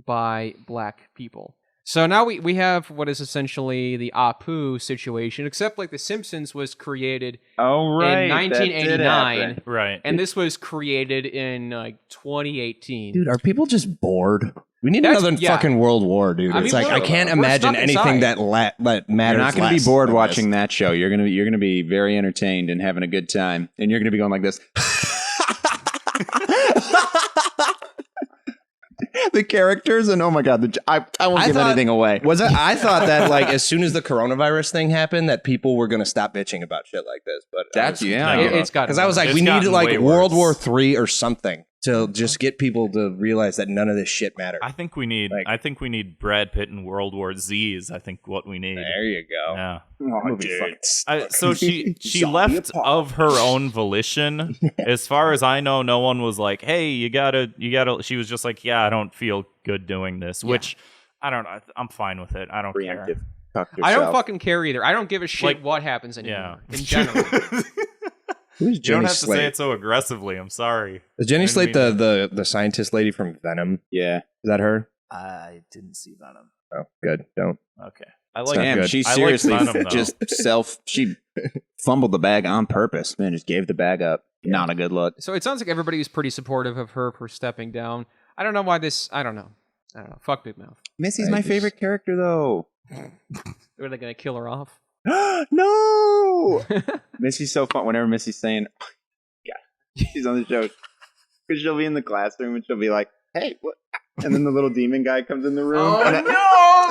by black people. So now we have what is essentially the Apu situation, except like The Simpsons was created Oh, in that did 1989, happen. Right. and this was created in like 2018. Dude, are people just bored? We need That's- another yeah. fucking world war, dude. I It's mean, like I we're- can't we're imagine stuck anything inside. that matters. You're not going to less be bored than watching this. that show. You're going to be very entertained and having a good time, and you're going to be going like this. The characters and oh my god, I won't I give thought- anything away. Was it? I thought that like as soon as the coronavirus thing happened, that people were going to stop bitching about shit like this. But That's yeah. No. It's got because I was like, It's we need gotten like way World worse. War III or something to just get people to realize that none of this shit matters. I think we need. Like- I think we need Brad Pitt in World War Z. Is I think what we need. There you go. Yeah. Oh, dude. So she left of her own volition. As far as I know, no one was like, "Hey, you gotta." She was just like, "Yeah, I don't feel good doing this," which I don't know. I'm fine with it. I don't care. Preemptive. Fuck I don't yourself. fucking care either. I don't give a shit Like- what happens Yeah. anymore in general. Who's You don't Jenny have to say Slate? it so aggressively. I'm sorry. Is Jenny I Slate didn't the scientist lady from Venom? Yeah. Is that her? I didn't see Venom. Oh, good. Don't. Okay. I like. not Damn, good. she I like seriously Venom, though. just she fumbled the bag on purpose. Man, just gave the bag up. Not a good look. So it sounds like everybody was pretty supportive of her for stepping down. I don't know why this. I don't know. Fuck Big Mouth. Missy's I my just- favorite character, though. Are they gonna kill her off? No, Missy's so fun. Whenever Missy's saying, yeah, she's on the show, because she'll be in the classroom and she'll be like, "Hey, what?" And then the little demon guy comes in the room. And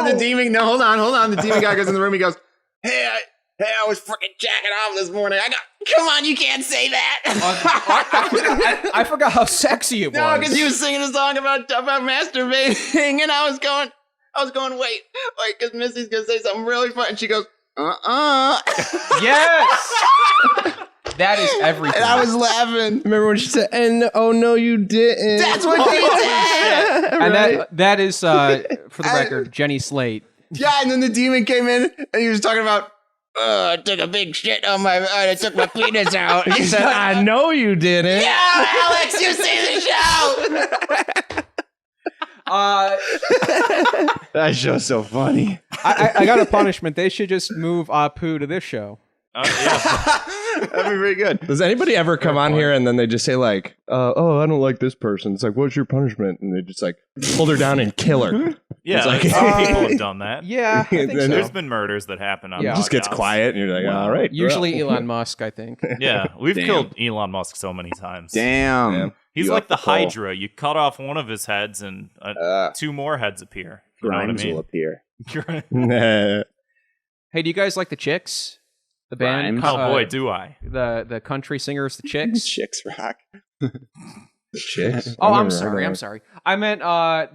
the demon. No, hold on. The demon guy goes in the room. He goes, "Hey, I was freaking jacking off this morning. Come on, you can't say that." I forgot how sexy it was. No, because he was singing a song about masturbating, and I was going, wait, because Missy's gonna say something really fun, and she goes, Yes. That is everything. and I was laughing. Remember when she said, "And oh no, you didn't." That's what she said. and that is for the record, Jenny Slate. Yeah, and then the demon came in, and he was talking about, I took a big shit on I took my penis out. He said, I know you didn't. Alex, you see the show. That show's so funny. I got a punishment. They should just move Apu to this show. Yeah. That'd be very good. Does anybody ever come on here and then they just say like, oh, I don't like this person. It's like, what's your punishment? And they just like hold her down and kill her. Yeah, like- some people have done that. Yeah, I think Then so. There's been murders that happen on Yeah. Just gets podcasts. quiet and you're like, all right. Usually Elon Musk, I think. Yeah, we've Damn. killed Elon Musk so many times. Damn. Damn. He's You like up the the pole. Hydra. You cut off one of his heads and two more heads appear. You know what I Grimes will mean? appear. Nah. Hey, do you guys like the Chicks? The band? Grimes? Oh boy, do I. The country singers, the Chicks? Chicks rock. Chicks. Oh, I've I'm never sorry. heard I'm of sorry. I meant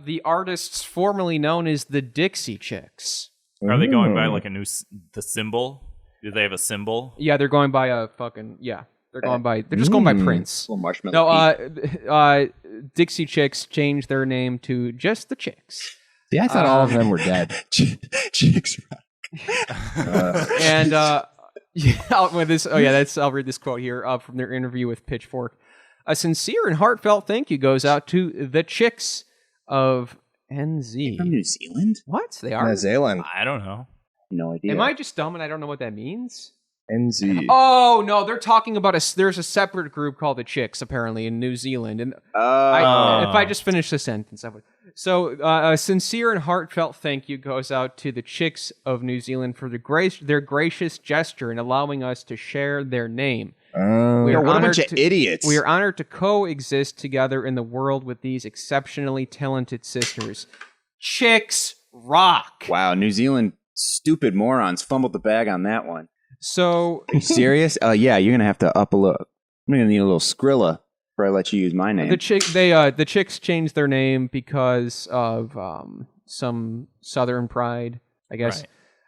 the artists formerly known as the Dixie Chicks. it. Are they going by Ooh. like the symbol? Do they have a symbol? Yeah, they're going by a fucking They're just going by Prince. Little marshmallow. No, Dixie Chicks changed their name to just the Chicks. See, I thought all of them were dead. Chicks rock. And I'll read this quote here from their interview with Pitchfork. A sincere and heartfelt thank you goes out to the Chicks of NZ. From New Zealand? What? They are? New Zealand. I don't know. No idea. Am I just dumb and I don't know what that means? NZ. Oh, no, they're talking about there's a separate group called the Chicks, apparently, in New Zealand. And if I just finish the sentence, I would. So, a sincere and heartfelt thank you goes out to the Chicks of New Zealand for their gracious gesture in allowing us to share their name. Oh. We are What a honored bunch of to- idiots. We are honored to coexist together in the world with these exceptionally talented sisters. Chicks rock. Wow, New Zealand stupid morons fumbled the bag on that one. So, Are you serious? Yeah, you're gonna have to up a little. I'm gonna need a little Skrilla before I let you use my name. the Chicks changed their name because of some Southern pride, I guess.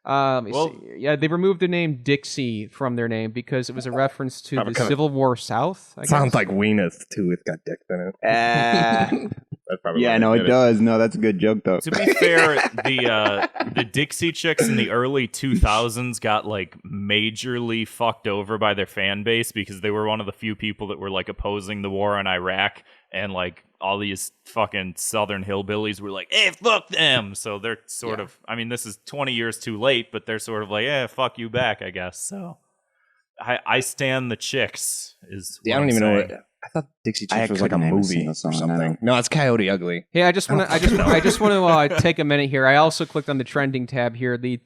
Let me see. Yeah, they removed the name Dixie from their name because it was a reference to the Civil War South. I guess. Sounds like Weeneth, too. It's got dick in it. That's probably Yeah, why no, they it did does. No, that's a good joke though. To be fair, the Dixie Chicks in the early 2000s got like majorly fucked over by their fan base because they were one of the few people that were like opposing the war in Iraq, and like all these fucking Southern hillbillies were like, "Hey, fuck them!" So they're sort of. I mean, this is 20 years too late, but they're sort of like, "Yeah, fuck you back," I guess. So I stand the Chicks. Is Yeah, I what don't I'm even know saying. what. I thought Dixie I Chicks was like a couldn't name a movie single or song, I something. know. No, it's Coyote Ugly. Hey, I just want to take a minute here. I also clicked on the trending tab here, the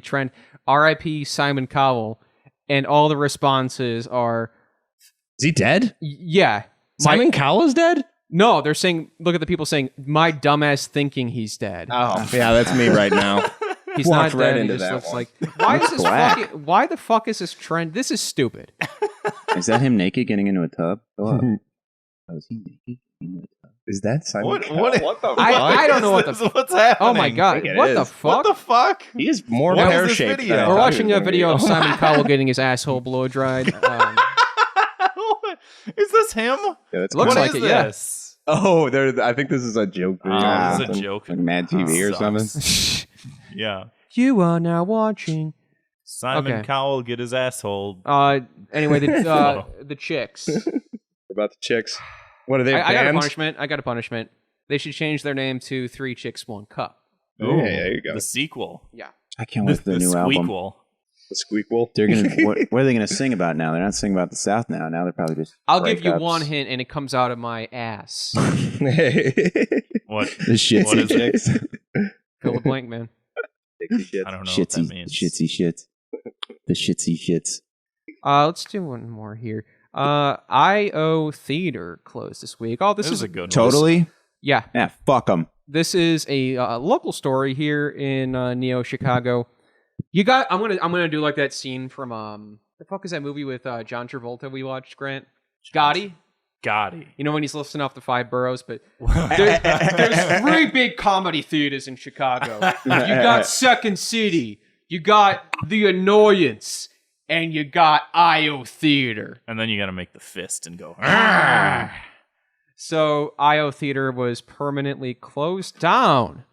trend R.I.P. Simon Cowell, and all the responses are Is he dead? yeah. Simon Cowell is dead? No, they're saying. Look at the people saying, "My dumbass thinking he's dead." Oh, yeah, that's me right now. He's walked not right dead. into He just that looks one. like. Why is this black. fucking? Why the fuck is this trend? This is stupid. Is that him naked getting into a tub? Go up. Oh, is he naked getting into a tub? Is that Simon What the I don't know what the. What's happening? Oh my god! think it What the is. fuck? What the fuck? He is more What is pear this shaped. video? We're watching a video of Simon Cowell getting his asshole blow dried. Is this him? Yeah, that's Looks What like is it, yeah. this? Oh, I think this is a joke. Oh, Ah, this is a joke. Like Mad TV or Sucks. something. Yeah. You are now watching. Simon Okay. Cowell get his asshole. Anyway, the Chicks. About the Chicks. What are they? I got a bands? punishment. I got a punishment. They should change their name to Three Chicks, One Cup. Oh, yeah, there you go. The sequel. Yeah. I can't wait for the new album. squeakquel. The Squeakquel. They're gonna. What are they gonna sing about now? They're not singing about the South now. Now they're probably just. I'll give you breakups. one hint, and it comes out of my ass. What? The shitsy What is it? chicks. Fill the blank, man. I don't know what that Shitsy, means. shitsy shits. The shitsy shits. Let's do one more here. IO Theater closed this week. Oh, this This is is a good one. Totally. Yeah. Yeah. Fuck them. This is a local story here in Neo Chicago. You got. I'm gonna do like that scene from the fuck is that movie with John Travolta we watched, Grant? Gotti. Gotti. You know when he's listing off the 5 boroughs, but there's 3 big comedy theaters in Chicago. You got Second City, you got The Annoyance, and you got IO Theater. And then you got to make the fist and go. So IO Theater was permanently closed down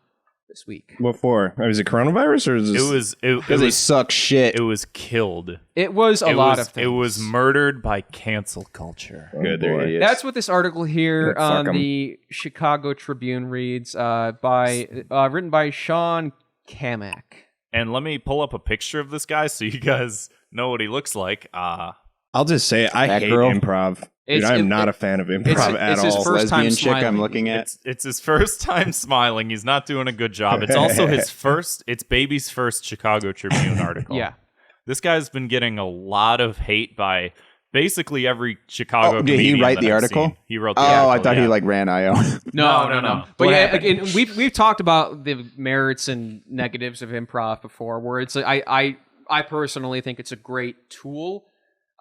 this week. What for? Was it coronavirus or is this? Because they suck shit. It was killed. It was a lot of things. It was murdered by cancel culture. Good, there he is. That's what this article here Yeah, fuck on 'em. the Chicago Tribune reads, written by Sean Kamak. And let me pull up a picture of this guy so you guys know what he looks like. I'll just say it. I That hate girl? improv. Dude, I am not a fan of improv at it's his all. first time lesbian chick I'm smiling. looking at. It's his first time smiling. He's not doing a good job. It's also it's baby's first Chicago Tribune article. Yeah. This guy's been getting a lot of hate by basically every Chicago Oh, did he comedian write that the I've article? seen. He wrote the Oh, article. I thought yeah. he like ran IO. No. But What yeah, happened? again, we've talked about the merits and negatives of improv before, where it's I personally think it's a great tool.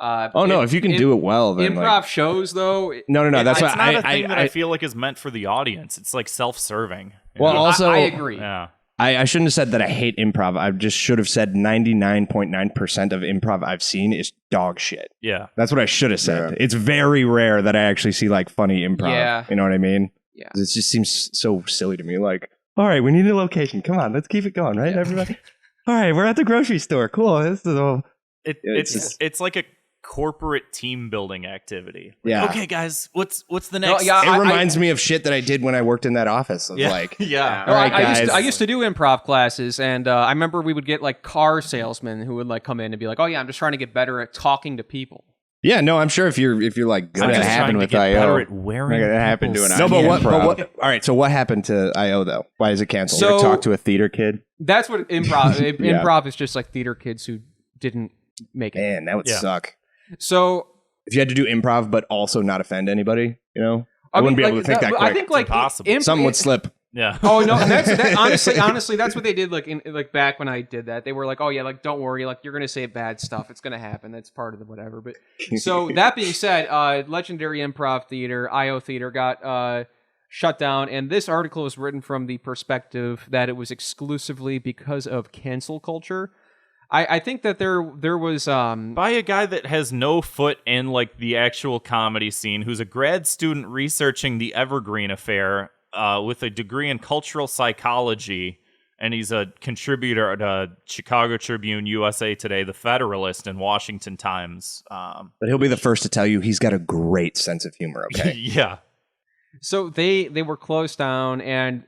If you can do it well, then improv shows though. No. That's It's what not a thing that I feel like is meant for the audience. It's like self-serving. you Well, know? also, I agree. yeah. I shouldn't have said that I hate improv. I just should have said 99.9% of improv I've seen is dog shit. Yeah. That's what I should have said. Yeah. It's very rare that I actually see like funny improv. Yeah. You know what I mean? Yeah. It just seems so silly to me. Like, all right, we need a location. Come on, let's keep it going, right, everybody? All right, we're at the grocery store. Cool. This is all. It's like a corporate team building activity. Like, Yeah. Okay, guys, what's the next? yeah, It reminds me of shit that I did when I worked in that office. Of yeah. like, yeah. all right, I guys. used to do improv classes, and I remember we would get like car salesmen who would like come in and be like, "Oh yeah, I'm just trying to get better at talking to people." Yeah, no, I'm sure if you're like good I'm That at just it. happened trying to with get IO. better at wearing That happened to people's an No, but Yeah, what? improv. All right, so what happened to IO though? Why is it canceled? So- Ever talk to a theater kid? That's what improv. Yeah. Improv is just like theater kids who didn't make it. Man, that would Yeah. suck. So If you had to do improv but also not offend anybody, you know, I wouldn't be able to think that quick. I think like impossible. Something would slip. Yeah. Oh no, honestly, that's what they did. Like back when I did that, they were like, "Oh yeah, like don't worry, like you're gonna say bad stuff. It's gonna happen. That's part of the whatever." But so that being said, legendary improv theater, IO Theater, got shut down, and this article is written from the perspective that it was exclusively because of cancel culture. I think that there was By a guy that has no foot in like the actual comedy scene, who's a grad student researching the Evergreen affair with a degree in cultural psychology, and he's a contributor to Chicago Tribune, USA Today, The Federalist, and Washington Times. But he'll be the first to tell you he's got a great sense of humor. Okay. Yeah. So they were closed down, and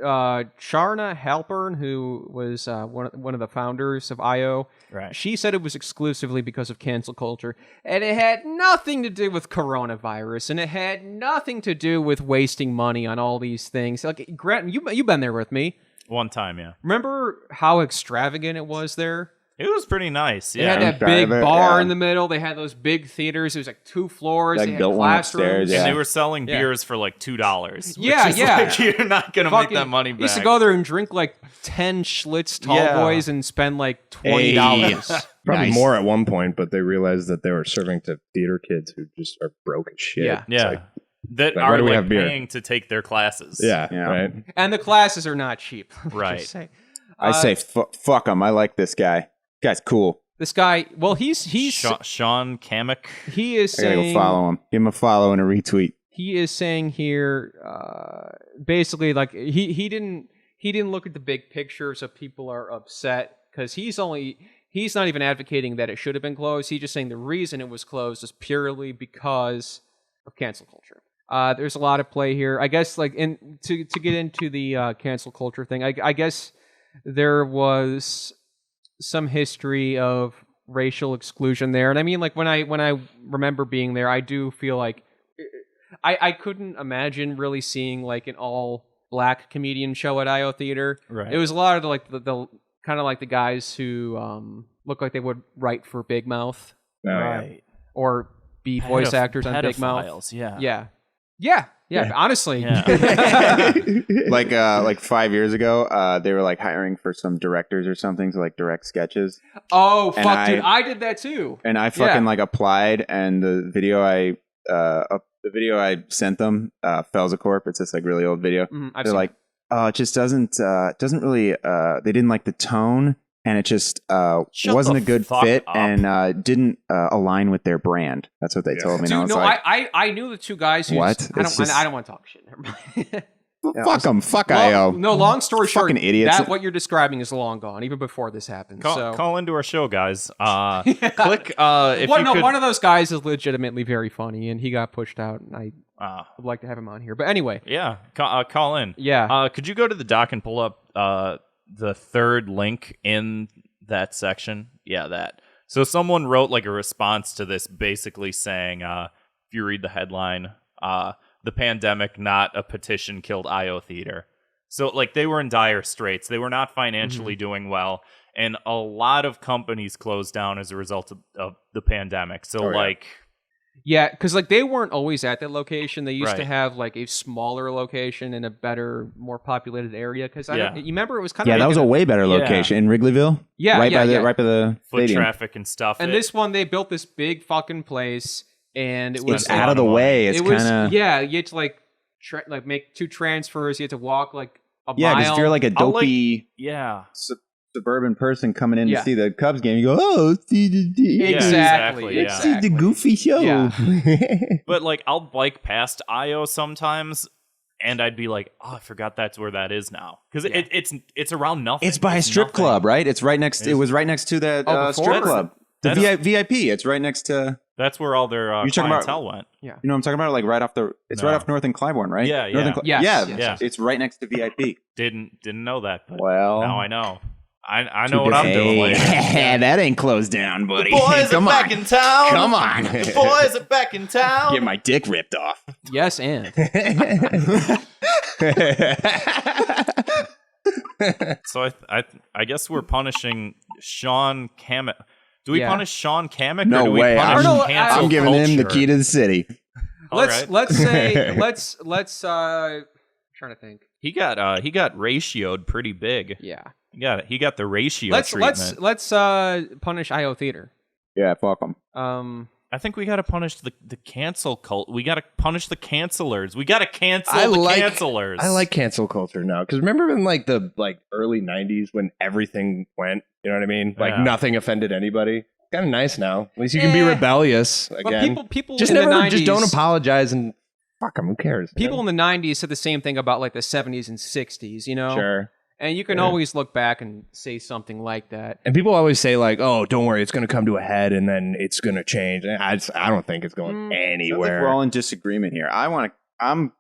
Sharna Halpern, who was one of the founders of IO, Right. she said it was exclusively because of cancel culture, and it had nothing to do with coronavirus, and it had nothing to do with wasting money on all these things. Like Grant, you've been there with me. One time, yeah. Remember how extravagant it was there? It was pretty nice. They Yeah. had that big Private, bar yeah. in the middle. They had those big theaters. It was like 2 floors. Like They had built one classrooms. upstairs, And yeah. they were selling Yeah. beers for like $2. Yeah, which is yeah. like, you're not gonna make Fucking- that money back. I used to go there and drink like 10 Schlitz tall Yeah. boys and spend like $20. Probably Nice. more at one point, but they realized that they were serving to theater kids who just are broke as shit. Yeah. It's Yeah. like, that like, why are do we like have beer? paying to take their classes. yeah, Yeah. right. And the classes are not cheap. let me Right. just say. I say fuck him. I like this guy. Guy's cool. This guy, well, he's Sean Kamak. he is I gotta saying go follow him. Give him a follow and a retweet. he is saying here basically like he didn't look at the big picture, so people are upset because he's not even advocating that it should have been closed. He's just saying the reason it was closed is purely because of cancel culture. There's a lot of play here, I guess. Like to get into the cancel culture thing, I guess there was some history of racial exclusion there, and I mean, like when I remember being there, I do feel like I couldn't imagine really seeing like an all black comedian show at IO Theater. Right. It was a lot of the kind of like the guys who look like they would write for Big Mouth Oh, yeah. Right. or be voice actors on Big Mouth. Pedophiles, yeah. Yeah. Honestly, Yeah. like 5 years ago, they were like hiring for some directors or something to like direct sketches, oh And fuck, dude, I did that too. and I fucking Yeah. like applied, and the video I sent them, Fells a Corp. It's this like really old video. I've They're seen like, it just doesn't really. They didn't like the tone, and it just Shut wasn't the a good fuck fit, up. and didn't align with their brand. That's what they told me. And I Dude, was no, like, I knew the two guys who What? I It's just- don't want to talk shit. Never mind. Fuck them. Fuck Well, IO. no, long story short, Fucking idiots. that what you're describing is long gone, even before this happened. So Call into our show, guys. Click if one, you no, could. one of those guys is legitimately very funny, and he got pushed out, and I would like to have him on here. But anyway, Yeah, call in. yeah. Could you go to the doc and pull up the third link in that section? Yeah, that. So someone wrote like a response to this, basically saying, if you read the headline, the pandemic, not a petition, killed IO Theater. So like they were in dire straits. They were not financially doing well. And a lot of companies closed down as a result of the pandemic. So like... Yeah, because like they weren't always at that location. They used to Right. have like a smaller location in a better, more populated area. Because Yeah. you remember it was kind of Yeah, that was a way better location in Wrigleyville. Yeah, right yeah, by the yeah. right by the foot stadium. traffic and stuff. And this one, they built this big fucking place, and it was It's a lot out of the of money. way. It's it was kind of yeah. You had to like make 2 transfers. You had to walk like a yeah. mile. Because if you're like a I'll, like- dopey Yeah. suburban person coming in Yeah. to see the Cubs game, you go, oh, see the exactly, yeah. let's see the goofy show. Yeah. But like I'll bike past IO sometimes, and I'd be like, "Oh, I forgot that's where that is now," because it's around nothing. It's by a strip nothing. club, right? It's right next. It was right next to that before? strip club. The That's- VIP. It's right next to. That's where all their You talking about- clientele went. You know what I'm talking about? Like right off the. It's No. right off North and Clybourne, right? Yeah, North yeah. and Yes, yeah, yes, yes. It's right next to VIP. Didn't know that, but Well, now I know. I know what I'm doing later. That ain't closed down, buddy. Boys Come are on. back in town. Come on. Boys are back in town. Get my dick ripped off. Yes, and So I guess we're punishing Sean Kamek. Do we Yeah. punish Sean Kamek? No or do we way. punish I don't know. cancel I'm giving him the culture? key to the city. All right. let's say let's I'm trying to think. He got ratioed pretty big. Yeah. He got the ratio Let's treatment. punish IO Theater. Yeah, fuck them. I think we got to punish the cancel cult. We got to punish the cancelers. We got to cancel I the like- cancelers. I like cancel culture now because remember in like the early '90s when everything went. You know what I mean? Like Yeah. nothing offended anybody. Kind of nice now. At least you can be Eh. rebellious But again. people just in never, the 90s, just don't apologize and fuck them. Who cares? People in the 90s said the same thing about like the 70s and 60s, you know? sure. And you can Yeah. always look back and say something like that. And people always say like, "Oh, don't worry, it's going to come to a head, and then it's going to change." And I don't think it's going Sounds like anywhere. we're all in disagreement here. I'm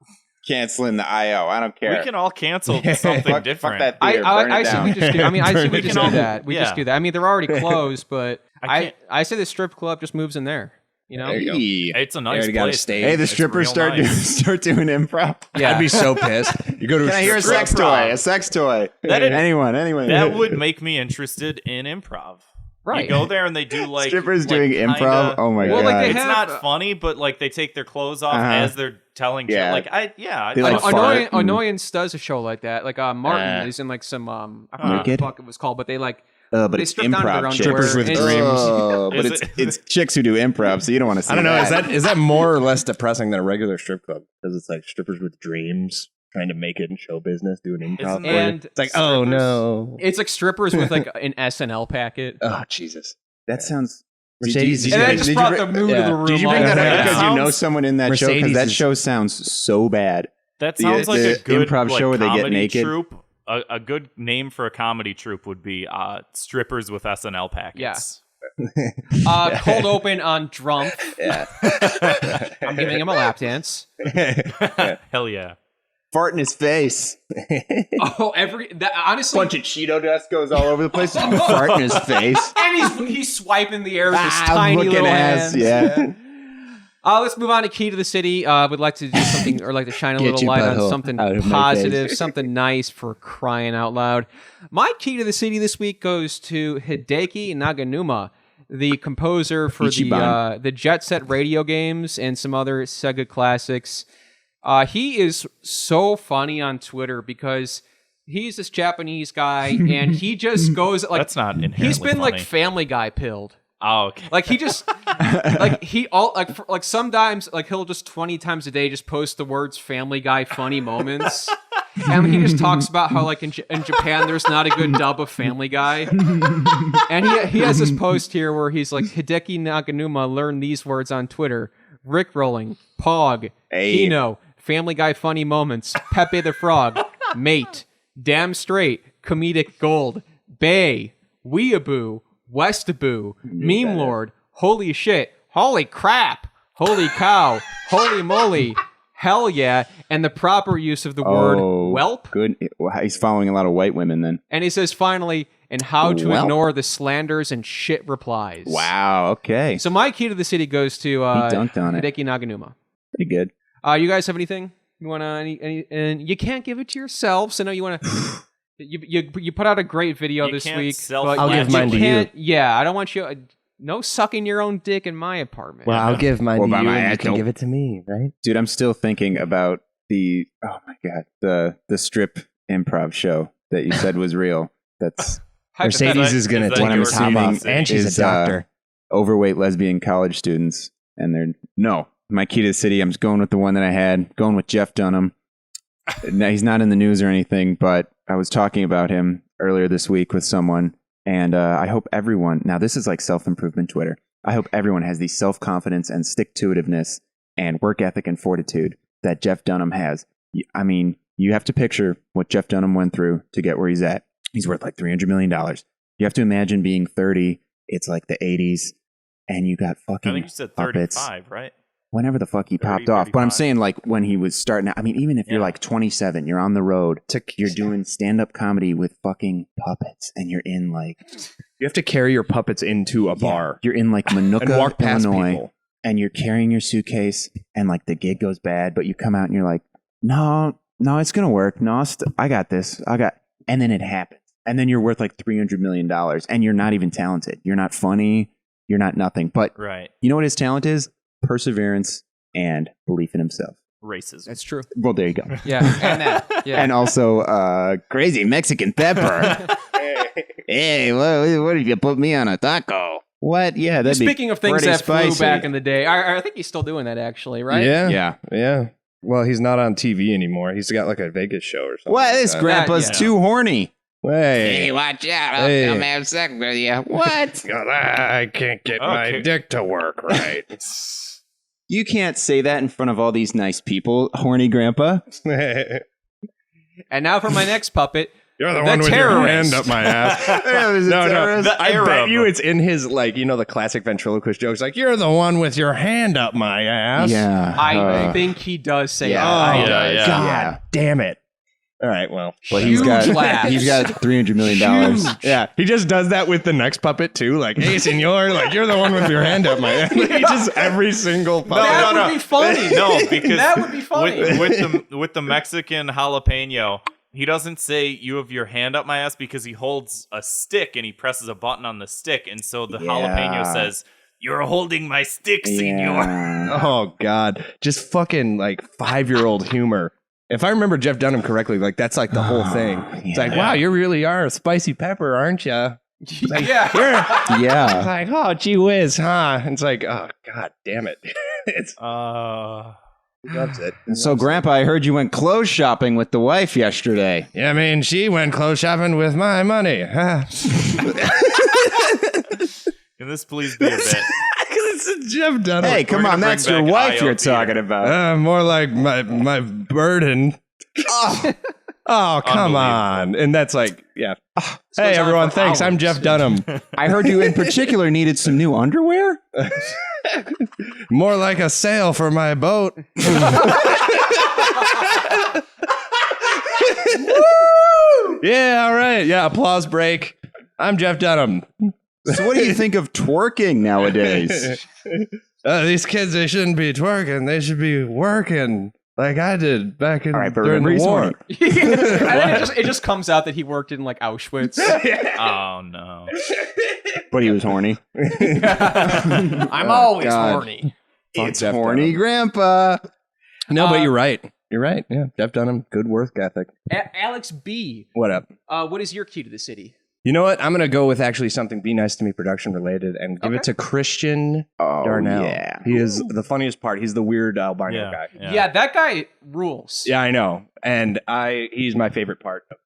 canceling the IO. I don't care. We can all cancel something fuck different. that theater. Burn it I say down. we just do. I mean, I say we can just all- do that. We just yeah. do that. I mean, they're already closed, but I can't- I say the strip club just moves in there. You know? There you go. Hey, It's a nice already got a place. stage. hey, the It's strippers real start nice. doing improv. Yeah. I'd be so pissed. You go to Can I hear a strip sex club. toy? A sex toy. That is- anyone. That would make me interested in improv. Right. You go there and they do like Strippers like, doing kinda- improv. Oh my Well, god! like they It's have- not funny, but like they take their clothes off Uh-huh. as they're telling Yeah. jokes. Like They, like, fart and- Annoyance does a show like that. Like Martin is in like some I forget what the Naked? fuck it was called, but they like but they it's strip down to their improv. underwear Strippers with and- dreams. Is But it- it's chicks who do improv, so you don't want to see. I don't know. That. Is that more or less depressing than a regular strip club? Because it's like strippers with dreams trying to make it in show business, doing improv. Isn't for you. and It's like, oh strippers- no. it's like strippers with like an SNL packet. Oh Jesus. That sounds. Mercedes Did And you- that just did you brought bring- the mood of the room. Did you bring all that the way up Yeah. because down. you know someone in that show? Because Mercedes that is- show sounds so bad. That The- sounds like the a good improv show where they get comedy naked. troupe. A good name for a comedy troupe would be strippers with SNL packets. Cold open on Drump. Yeah. I'm giving him a lap dance. Hell yeah. Fart in his face. Oh, honestly, Bunch of Cheeto dust goes all over the place. Fart in his face. and he's swiping the air with his Ah, tiny looking little ass, hands. yeah. Let's move on to Key to the City. Would like to do something or like to shine a Get little your light on butthole something out of my positive, face. something nice for crying out loud. My Key to the City this week goes to Hideki Naganuma, the composer for Ichiban. the Jet Set radio games and some other Sega classics. He is so funny on Twitter because he's this Japanese guy and he just goes like That's not inherently he's been like funny. Family Guy pilled. Oh, okay. Like he just like sometimes like he'll just 20 times a day just post the words Family Guy funny moments. And he just talks about how like in Japan there's not a good dub of Family Guy. And he has this post here where he's like Hideki Naganuma learned these words on Twitter: Rickrolling, Pog, Hey. Kino, Family Guy funny moments, Pepe the Frog, Mate, Damn Straight, Comedic Gold, Bay, Weeaboo, Westaboo, Meme Lord, Holy Shit, Holy Crap, Holy Cow, Holy Moly, Hell Yeah, and the proper use of the word whelp. Good. Well, he's following a lot of white women then. And he says finally, and how to Whelp. ignore the slanders and shit replies. Wow. Okay. So my key to the city goes to dunked on it. Hideki Naganuma. Pretty good. You guys have anything you want to? Any? And you can't give it to yourselves. I know you want to. You put out a great video You this can't week. self- But I'll give mine to you. can't- Yeah, I don't want you. No sucking your own dick in my apartment. Well, I'll give mine Well, to by you, my and you ass, can don't- give it to me, right? Dude, I'm still thinking about the the strip improv show that you said was real. That's Mercedes is going to Is that take what her I'm top assuming off, and she's is, a doctor. overweight lesbian college students, and they're no. My key to the city. I'm just going with the one that I had. Going with Jeff Dunham. Now, he's not in the news or anything, but I was talking about him earlier this week with someone, and I hope everyone. Now, this is like self-improvement Twitter. I hope everyone has the self-confidence and stick-to-itiveness and work ethic and fortitude that Jeff Dunham has. I mean, you have to picture what Jeff Dunham went through to get where he's at. He's worth like $300 million. You have to imagine being 30. It's like the 80s, and you got fucking I think you said puppets. 35, right? Whenever the fuck he 30, popped off. But I'm 35. saying like when he was starting out, I mean, even if you're Yeah. like 27, you're on the road, you're doing stand-up comedy with fucking puppets, and you're in like You have to carry your puppets into a bar you're in like Manuka, and walk past Illinois, people. and you're carrying your suitcase, and like the gig goes bad, but you come out and you're like, no, it's gonna work. No, I got this. And then it happens, and then you're worth like $300 million, and you're not even talented. You're not funny. You're not nothing. But Right. you know what his talent is? Perseverance and belief in himself. Racism. That's true. Well, there you go. Yeah, and that. Yeah. And also, crazy Mexican pepper. Hey, what if you put me on a taco? What? Yeah, that'd Speaking be of things pretty that spicy. flew back in the day, I think he's still doing that actually, right? Yeah. Well, he's not on TV anymore. He's got like a Vegas show or something. What? like This that. grandpa's yeah. too horny. Hey, watch out. Hey. I'll come have sex with you. What? God, I can't get my Okay. dick to work right. You can't say that in front of all these nice people, horny grandpa. And now for my next puppet. You're the The one with your terrorist. hand up my ass. No. The I bet Arab. you it's in his, like, you know, the classic ventriloquist jokes, like, you're the one with your hand up my ass. Yeah. I think he does say yeah. that. Oh, Yeah, yeah. God Yeah. damn it. All right, well. But he's Huge got laughs. $300 million. Yeah, he just does that with the next puppet, too. Like, hey, senor, like, you're the one with your hand up my ass. He just, every single puppet. That would be funny. No, because That would be funny. with the Mexican jalapeno, he doesn't say you have your hand up my ass because he holds a stick and he presses a button on the stick, and so the jalapeno says, "You're holding my stick, senor." Yeah. Oh, God. Just fucking, like, 5-year-old humor. If I remember Jeff Dunham correctly, like, that's, like, the whole thing. It's like, wow, you really are a spicy pepper, aren't you? Yeah. It's Yeah. like, oh, gee whiz, huh? It's like, oh, God damn it. It's, he loves it. So, Grandpa, I heard you went clothes shopping with the wife yesterday. Yeah, I mean, she went clothes shopping with my money. Huh? Can this please be a bit? It's Jeff Dunham. Hey, come gonna on, bring that's your back wife you're IOP. talking about. More like my burden. Oh, come on. And that's like, yeah. Hey, goes on everyone, for thanks. I'm hours. Jeff Dunham. I heard you in particular needed some new underwear. More like a sail for my boat. Yeah, all right. Yeah, applause break. I'm Jeff Dunham. So, what do you think of twerking nowadays? These kids, they shouldn't be twerking. They should be working like I did back in All right, but during remember the he's war. horny. And then it just comes out that he worked in like Auschwitz. Oh no! But he was horny. I'm always God. horny. It's Jeff horny, Dunham. Grandpa. No, but you're right. You're right. Yeah, Jeff Dunham, good work ethic. Alex B. What up? What is your key to the city? You know what? I'm going to go with actually something Be Nice to Me production related and give it to Christian Oh, Darnell. yeah. He is the funniest part. He's the weird albino guy. Yeah, that guy rules. Yeah, I know. And he's my favorite part of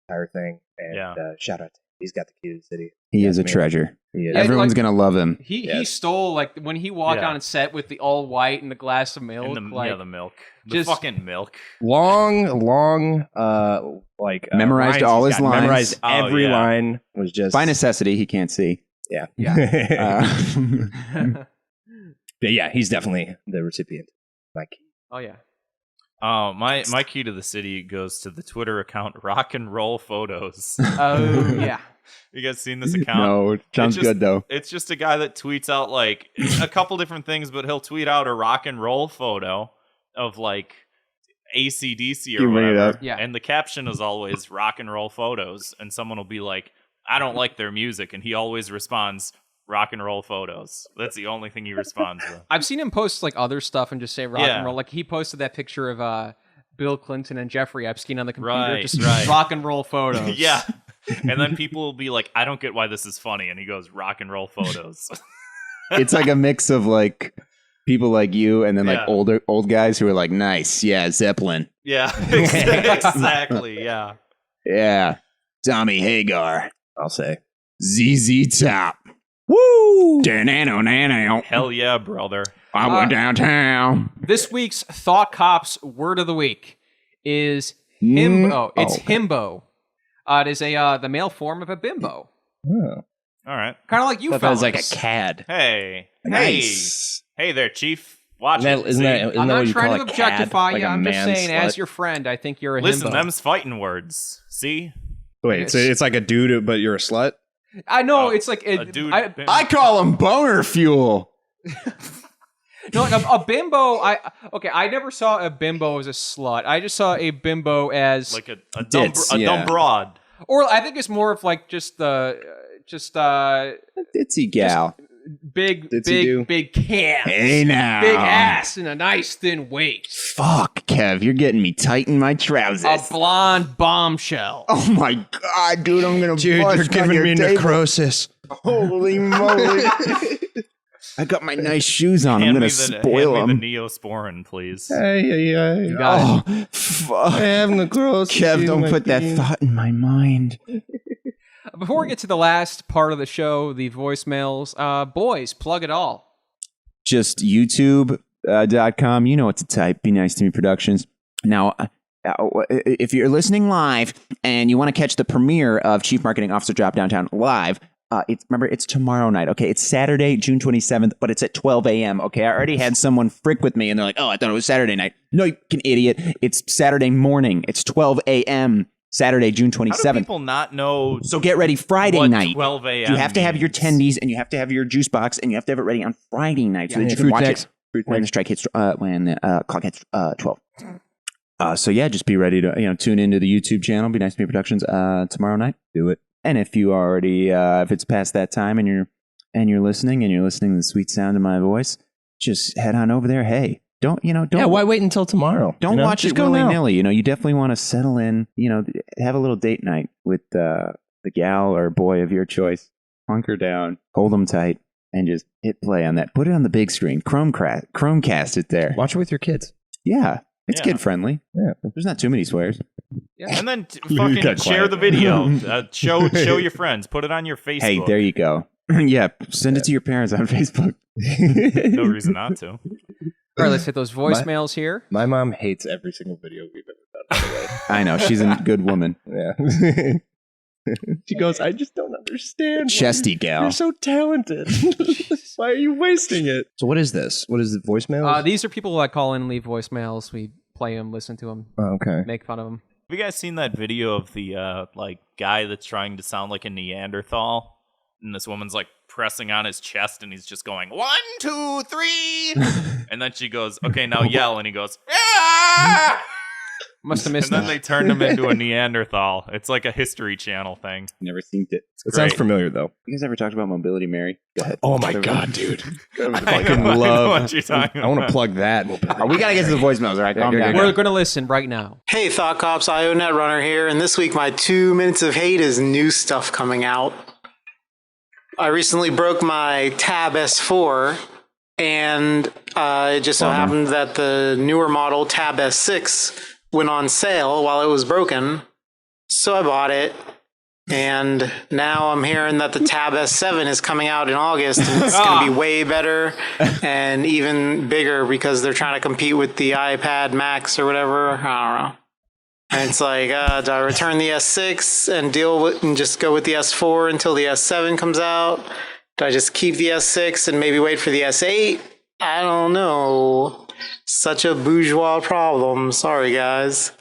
the entire thing. And Yeah. shout out. He's got the key to the city. He is a man. treasure. He is. Yeah, Everyone's like- gonna love him. He stole, like, when he walked Yeah. on set with the all white and the glass of milk. And the like, the milk. The just- fucking milk. long, Memorized all he's his got. lines. Memorized Oh, every yeah. line. Was just By necessity, he can't see. Yeah, Uh, but yeah, he's definitely the recipient. Like, oh, yeah. My key to the city goes to the Twitter account Rock and Roll Photos. Oh, yeah. You guys seen this account? no, it sounds just- good though. It's just a guy that tweets out like a couple different things, but he'll tweet out a rock and roll photo of like AC/DC or You bring it whatever. up. Yeah. And the caption is always rock and roll photos. And someone will be like, I don't like their music. And he always responds, rock and roll photos. That's the only thing he responds with. I've seen him post, like, other stuff and just say rock Yeah. and roll. Like, he posted that picture of Bill Clinton and Jeffrey Epstein on the computer. Right, just right. rock and roll photos. Yeah. And then people will be like, I don't get why this is funny. And he goes, rock and roll photos. It's like a mix of like people like you and then like Yeah. old guys who are like, nice, yeah, Zeppelin, Yeah, exactly. Yeah. yeah, Tommy Hagar, I'll say, ZZ Top, woo, nano. Hell yeah, brother. I went downtown. This week's Thought Cops word of the week is himbo. It's okay. himbo. It is the male form of a bimbo. All right. Kind of like you that fellas. was like a cad. Hey. Nice. Hey there, Chief. Watch Isn't it. that, See? isn't I'm that what not you trying call to a cad? objectify Like you. a I'm just man saying, slut? as your friend, I think you're a Listen, himbo. them's fighting words. See? Wait, so it's like a dude, but you're a slut? I know Oh, it's like a dude. I call him boner fuel. No, a bimbo. I never saw a bimbo as a slut. I just saw a bimbo as like a dumb, Dits, a yeah. dumb broad. or I think it's more of like just Ditzy gal. big, Ditsy-do. big cam, Hey now. big ass, and a nice thin waist. Fuck, Kev, you're getting me tight in my trousers. A blonde bombshell. Oh my god, dude, I'm gonna Dude, bust you're on giving your me table. necrosis. Holy moly. I got my nice shoes on. I'm Hand gonna me spoil hand me them. the Neosporin, please. Hey. got Oh, fuck. I have necrosis. Kev, don't my put that bean. thought in my mind. Before we get to the last part of the show, the voicemails, boys, plug it all. Just youtube.com. You know what to type. Be Nice to Me Productions. Now, if you're listening live and you want to catch the premiere of Chief Marketing Officer Drop Downtown live, it's tomorrow night. Okay, it's Saturday, June 27th, but it's at 12 a.m. Okay, I already had someone frick with me, and they're like, "Oh, I thought it was Saturday night." No, you fucking idiot! It's Saturday morning. It's 12 a.m. Saturday, June How do 27th. people not know So get ready Friday what night. 12 a.m. You have to have your means? tendies, and you have to have your juice box, and you have to have it ready on Friday night so that you can fruit watch snacks. it when the strike hits, when the clock hits 12. So yeah, just be ready to tune into the YouTube channel. Be Nice to Me Productions tomorrow night. Do it. And if you already if it's past that time and you're listening to the sweet sound of my voice, just head on over there. Hey, don't Yeah, why wait until tomorrow? don't watch Just it go willy now. nilly. You definitely want to settle in. Have a little date night with the gal or boy of your choice. Hunker down, hold them tight, and just hit play on that. Put it on the big screen. Chromecast it there. Watch it with your kids. Yeah, it's Yeah. kid friendly. Yeah. There's not too many swears. And then You fucking got share quiet. the video. Show your friends. Put it on your Facebook. Hey, there you go. Yeah, send it to your parents on Facebook. No reason not to. All right, let's hit those voicemails here. My mom hates every single video we've ever done. By the way. I know she's a good woman. Yeah. She goes, I just don't understand. Chesty gal. You're so talented. Why are you wasting it? So what is this? What is the voicemail? These are people that call in and leave voicemails. We play them, listen to them, Okay. make fun of them. Have you guys seen that video of the guy that's trying to sound like a Neanderthal? And this woman's like pressing on his chest and he's just going, 1, 2, 3. And then she goes, okay, now yell. And he goes, ah! Must have And missed then that. they turned him into a Neanderthal. It's like a History Channel thing. Never seen it. It sounds Great. familiar though. You guys ever talked about mobility, Mary? Go ahead. Oh my god, dude. I know what you're talking I want about. to plug that. We gotta get to the voicemails, all right? Calm down. We're going to listen right now. Hey, Thought Cops, IO Netrunner here, and this week my 2 minutes of hate is new stuff coming out. I recently broke my Tab S4, and it just so happened that the newer model Tab S6 went on sale while it was broken, so I bought it. And now I'm hearing that the Tab S7 is coming out in August, and it's going to be way better and even bigger because they're trying to compete with the iPad Max or whatever. I don't know. And it's like, do I return the S6 and and just go with the S4 until the S7 comes out? Do I just keep the S6 and maybe wait for the S8? I don't know. Such a bourgeois problem. Sorry, guys.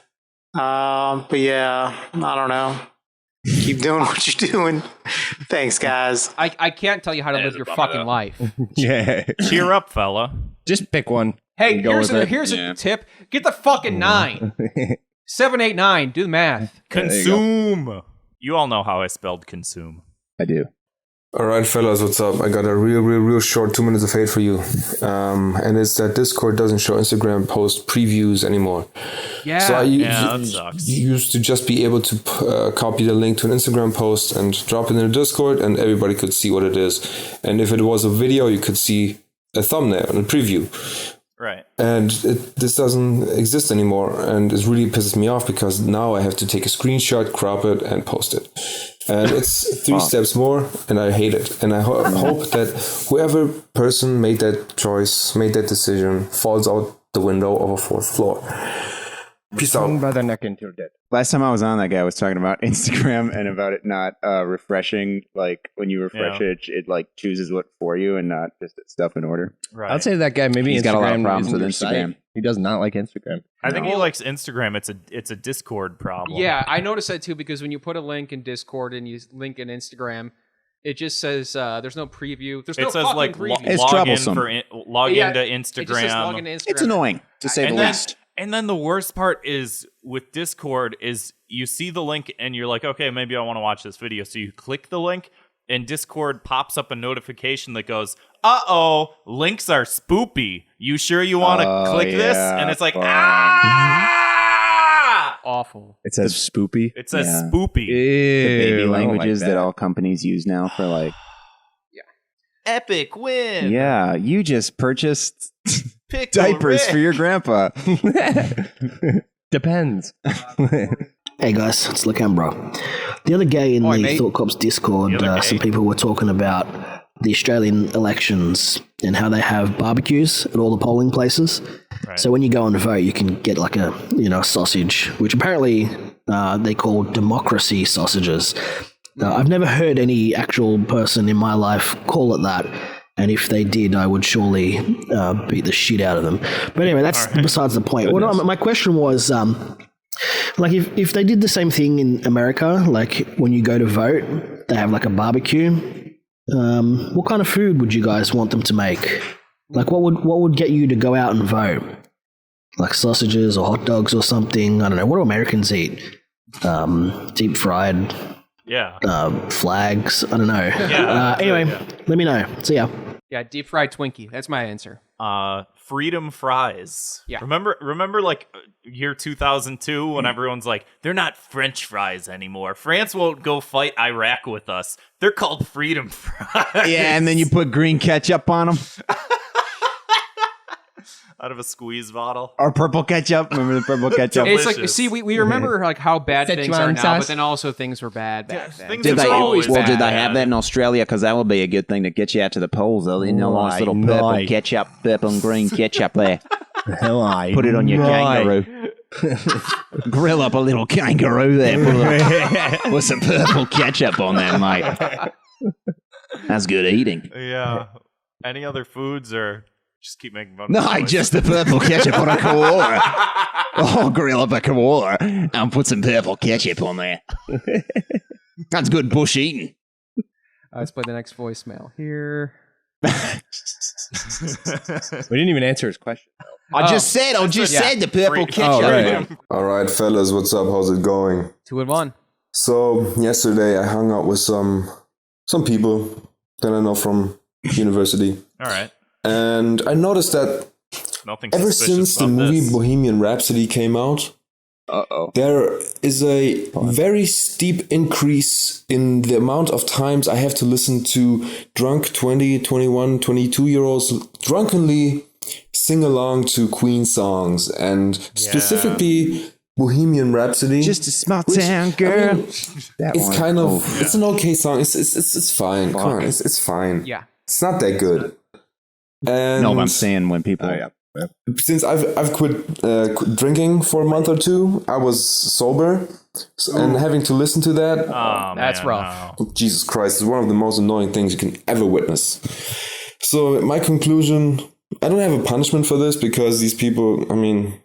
But yeah, I don't know. Keep doing what you're doing. Thanks, guys. I can't tell you how to live your fucking life. Yeah. Cheer up, fella. Just pick one. Hey, and go here's with it. a tip. Get the fucking 9. 7, 8, 9. Do the math. Consume. You all know how I spelled consume. I do. All right, fellas, what's up? I got a real short 2 minutes of hate for you. And it's that Discord doesn't show Instagram post previews anymore. Yeah. So that sucks. You used to just be able to copy the link to an Instagram post and drop it in the Discord, and everybody could see what it is. And if it was a video, you could see a thumbnail and a preview. Right. And this doesn't exist anymore, and it really pisses me off because now I have to take a screenshot, crop it, and post it. And it's 3 steps more, and I hate it. And I hope that whoever person made that choice, made that decision, falls out the window of a 4th floor. Peace out. By the neck until dead. Last time I was on, that guy was talking about Instagram and about it not refreshing. Like when you refresh it like chooses what for you and not just stuff in order. Right. I'd say that guy maybe He's Instagram got a lot of problems isn't with your Instagram. site. He does not like Instagram. I think he likes Instagram. It's a Discord problem. Yeah, I noticed that too because when you put a link in Discord and you link in Instagram, it just says there's no preview. There's no It says fucking like preview. It's log troublesome. log Yeah, into It just says log Instagram. into Instagram. It's annoying, to say the least. And then the worst part is with Discord is you see the link and you're like, okay, maybe I want to watch this video. So you click the link and Discord pops up a notification that goes, uh-oh, links are spoopy. You sure you want to click this? And it's like, Awful. It says spoopy. It says Yeah. spoopy. The baby I don't languages like that all companies use now for like, Epic win. yeah, you just purchased Pick diapers for your grandpa. Depends. Hey guys, it's Lacambro. The other day in Oi, the mate. Thought Cops Discord, The other some day. people were talking about the Australian elections and how they have barbecues at all the polling places. Right. So when you go and vote, you can get like a sausage, which apparently they call democracy sausages. I've never heard any actual person in my life call it that. And if they did, I would surely beat the shit out of them. But anyway, that's besides the point. My question was, like, if they did the same thing in America, like when you go to vote, they have like a barbecue. What kind of food would you guys want them to make? Like, what would get you to go out and vote? Like sausages or hot dogs or something? I don't know. What do Americans eat? Deep fried. Yeah. Flags. I don't know. Yeah. Anyway, let me know. See ya. Yeah, deep fried Twinkie. That's my answer. Freedom fries. Yeah. Remember like year 2002 when everyone's like, they're not French fries anymore. France won't go fight Iraq with us. They're called freedom fries. Yeah, and then you put green ketchup on them. Out of a squeeze bottle. Or purple ketchup. Remember the purple ketchup? It's like, Delicious. see, we remember like how bad things are Szechuan now, sauce. but then also things were bad back then. Things Did are they, always well, bad. did they have that in Australia? Because that would be a good thing to get you out to the polls, though. You know, nice little purple Right. ketchup, purple and green ketchup there. Hell, I Put it on your kangaroo. Grill up a little kangaroo there. Put some purple ketchup on there, mate. That's good eating. Yeah. Any other foods or just keep making fun of No, the boys? just the purple ketchup on a koala. Oh, grill up a koala and put some purple ketchup on there. That's good bush eating. Let's play the next voicemail here. We didn't even answer his question. I just said the purple ketchup. Oh, right. All right, fellas, what's up? How's it going? 2 and 1. So yesterday I hung out with some people that I know from university, All right. and I noticed that Nothing ever suspicious since the about movie this. Bohemian Rhapsody came out, there is a very steep increase in the amount of times I have to listen to drunk 20, 21, 22-year-olds drunkenly sing along to Queen songs, and specifically Bohemian Rhapsody. Just a small which, town girl. I mean, it's kind of it's an okay song. It's fine. Come on, it's fine. Yeah. It's not that good. And No, I'm saying when people. since I've quit drinking for a month or two, I was sober, and having to listen to that, That's rough. Jesus Christ, is one of the most annoying things you can ever witness. So my conclusion, I don't have a punishment for this because these people, I mean,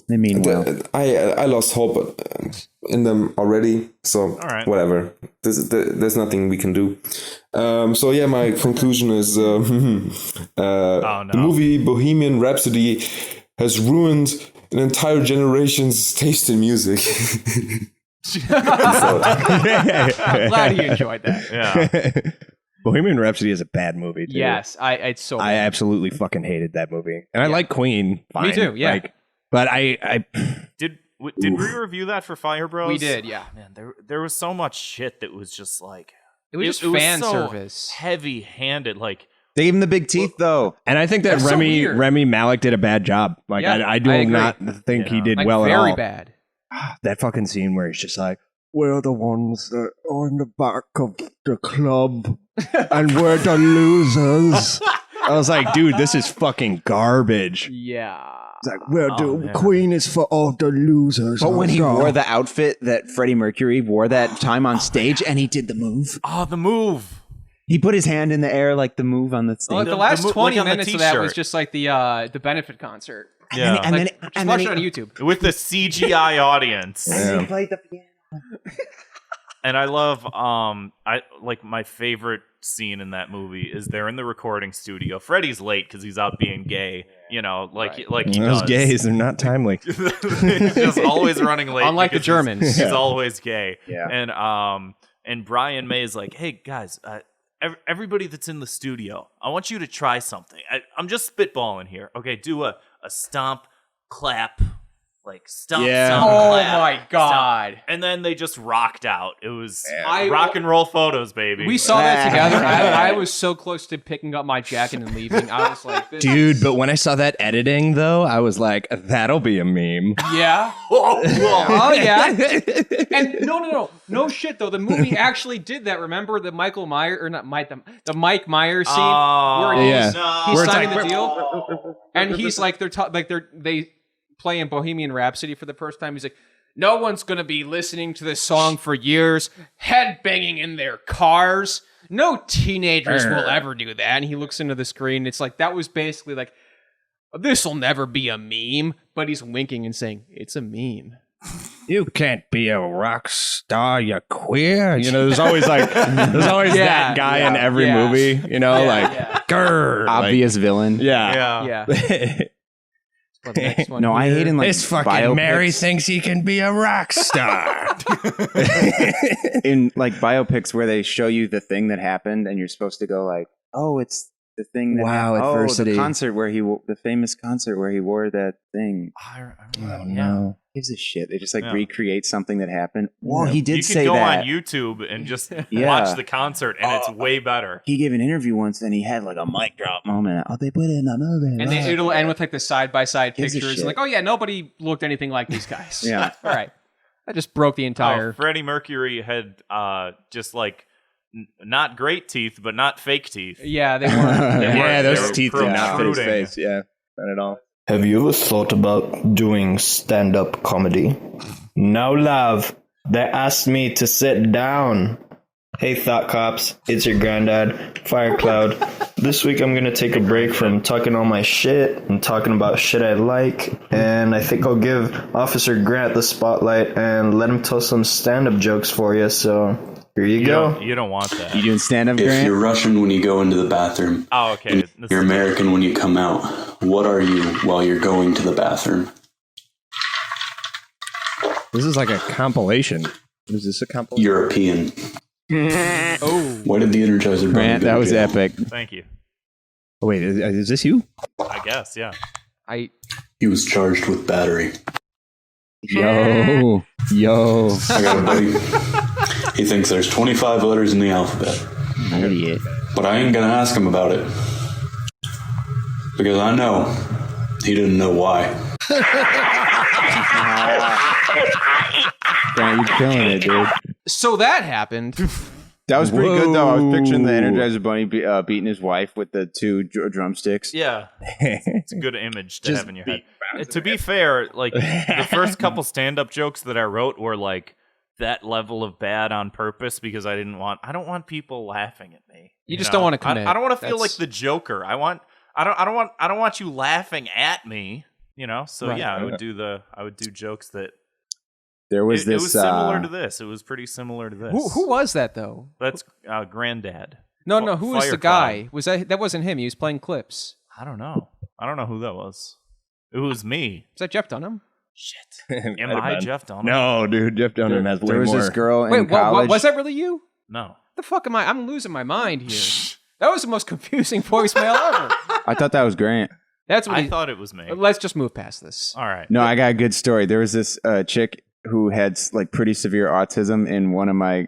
They mean well. I lost hope in them already. So right. whatever. There's nothing we can do. So yeah, my conclusion is the movie Bohemian Rhapsody has ruined an entire generation's taste in music. I'm glad you enjoyed that. Yeah. Bohemian Rhapsody is a bad movie, too. Yes, it's so I bad. absolutely fucking hated that movie. And I like Queen. Fine. Me too, yeah. But I Did we review that for Fire Bros? We did, yeah. Man, there was so much shit that was just like It was just fan so service. heavy-handed. Like They gave him the big teeth, though. And I think that That's so weird. Remy Malek did a bad job. Like, Yeah, I do I agree. not think he did Like, well at all. very bad. That fucking scene where he's just like, we're the ones that are in the back of the club, and we're the losers. I was like, dude, this is fucking garbage. Yeah. It's like, Queen is for all the losers. But when he wore the outfit that Freddie Mercury wore that time on stage, and he did the move. Oh, the move. He put his hand in the air like the move on the stage. Well, the last like 20 on the minutes of that was t-shirt. just like the benefit concert. Yeah. And then, Just watch it on YouTube. With the CGI audience. he played the piano. And I love I like my favorite scene in that movie is they're in the recording studio. Freddie's late because he's out being gay, you know, like he Those does. gays are not timely. He's just always running late. Unlike the because Germans. He's always gay. Yeah. And Brian May is like, hey guys, everybody that's in the studio, I want you to try something. I'm just spitballing here. Okay, do a stomp, clap, like stomp, stomp, Oh clap, my God. stomp. And then they just rocked out. It was I- rock and roll photos, baby. We saw that together. I was so close to picking up my jacket and leaving. I was like, this Dude, but when I saw that editing, though, I was like, that'll be a meme. Yeah. Oh, yeah. And no shit though. The movie actually did that. Remember the Michael Myers or not Mike the Mike Myers scene where he's Where it's signing like, the deal, and he's like they play in Bohemian Rhapsody for the first time. He's like, no one's gonna be listening to this song for years, headbanging in their cars. No teenagers will ever do that. And he looks into the screen. It's like that was basically like, this will never be a meme, but he's winking and saying it's a meme. You can't be a rock star, you queer. You know, there's always that guy in every movie, you know, grrr. Obvious villain. Yeah. Well, the next one No, I here. hate in like This fucking biopics. Mary thinks he can be a rock star. In like biopics where they show you the thing that happened, and you're supposed to go like, "Oh, it's the thing that Wow, happened. adversity. The concert where the famous concert where he wore that thing." Oh, no. Gives a shit. They just like Yeah. recreate something that happened. Well, he did You say can go that. on YouTube and just Yeah. watch the concert, and it's way better. He gave an interview once, and he had like a mic drop moment. Oh, they put it in the movie. And it'll end with like the side by side Gives a pictures. shit. Like, oh yeah, nobody looked anything like these guys. Yeah. All right. I just broke the entire. Freddie Mercury had just like not great teeth, but not fake teeth. Yeah, they weren't. Yeah, They those were teeth did not fit his protruding. face. Yeah, not at all. Have you ever thought about doing stand-up comedy? No, love. They asked me to sit down. Hey, Thought Cops. It's your granddad, Firecloud. This week I'm going to take a break from talking all my shit and talking about shit I like. And I think I'll give Officer Grant the spotlight and let him tell some stand-up jokes for you. So here you go. You don't want that. You doing stand up, If Grant? you're Russian when you go into the bathroom, Oh, okay. you're American when you come out, what are you while you're going to the bathroom? This is like a compilation. Is this a compilation? European. Oh. Why did the Energizer Bunny Grant, go that to was jail? epic. Thank you. Oh, wait, is this you? I guess, yeah. He was charged with battery. Yo. I got a buddy. He thinks there's 25 letters in the alphabet. Idiot. But I ain't gonna ask him about it. Because I know he didn't know why. Grant, you're killing it, dude. So that happened. That was pretty good, though. I was picturing the Energizer Bunny beating his wife with the two drumsticks. Yeah. It's a good image to have in your head. To be fair, like, the first couple stand-up jokes that I wrote were, like, that level of bad on purpose because I don't want people laughing at me. You just don't want to commit. I don't want to feel like the Joker. I don't want you laughing at me, you know? So Right. yeah, I would do jokes that There was it was similar to this. It was pretty similar to this. Who was that though? That's Granddad. No, who was the Firefly. guy? That wasn't him. He was playing clips. I don't know. I don't know who that was. It was me. Is that Jeff Dunham? Shit. Am I Jeff Dunham? No, dude. Jeff Dunham has way There was more. this girl in Wait, college. was that really you? No. The fuck am I? I'm losing my mind here. That was the most confusing voicemail ever. I thought that was Grant. That's what I thought it was me. Let's just move past this. All right. No, I got a good story. There was this chick who had like pretty severe autism in one of my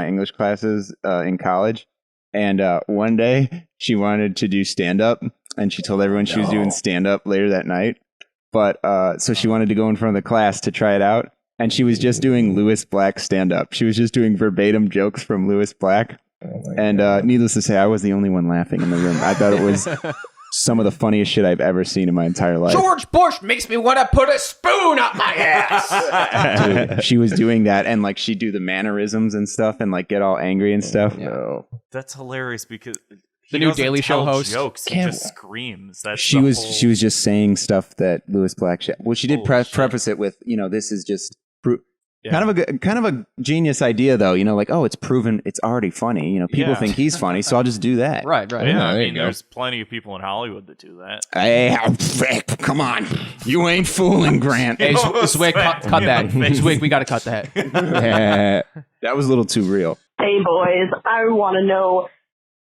English classes in college. And one day she wanted to do stand up, and she told everyone she was doing stand up later that night. But so she wanted to go in front of the class to try it out. And she was just doing Lewis Black stand up. She was just doing verbatim jokes from Lewis Black. And needless to say, I was the only one laughing in the room. I thought it was some of the funniest shit I've ever seen in my entire life. George Bush makes me want to put a spoon up my ass. Dude, she was doing that, and like she'd do the mannerisms and stuff, and like get all angry and stuff. No. That's hilarious because The he new doesn't Daily Show tell host. jokes. He just screams. That's She was just saying stuff that Lewis Black. Well, she did preface it with, this is just kind of a genius idea, though. Like, oh, it's proven, it's already funny. People think he's funny, so I'll just do that. Right. Yeah, I mean, there's plenty of people in Hollywood that do that. Hey, come on, you ain't fooling Grant. Hey, Zwick, cut that. Zwick, we got to cut that. That was a little too real. Hey, boys, I want to know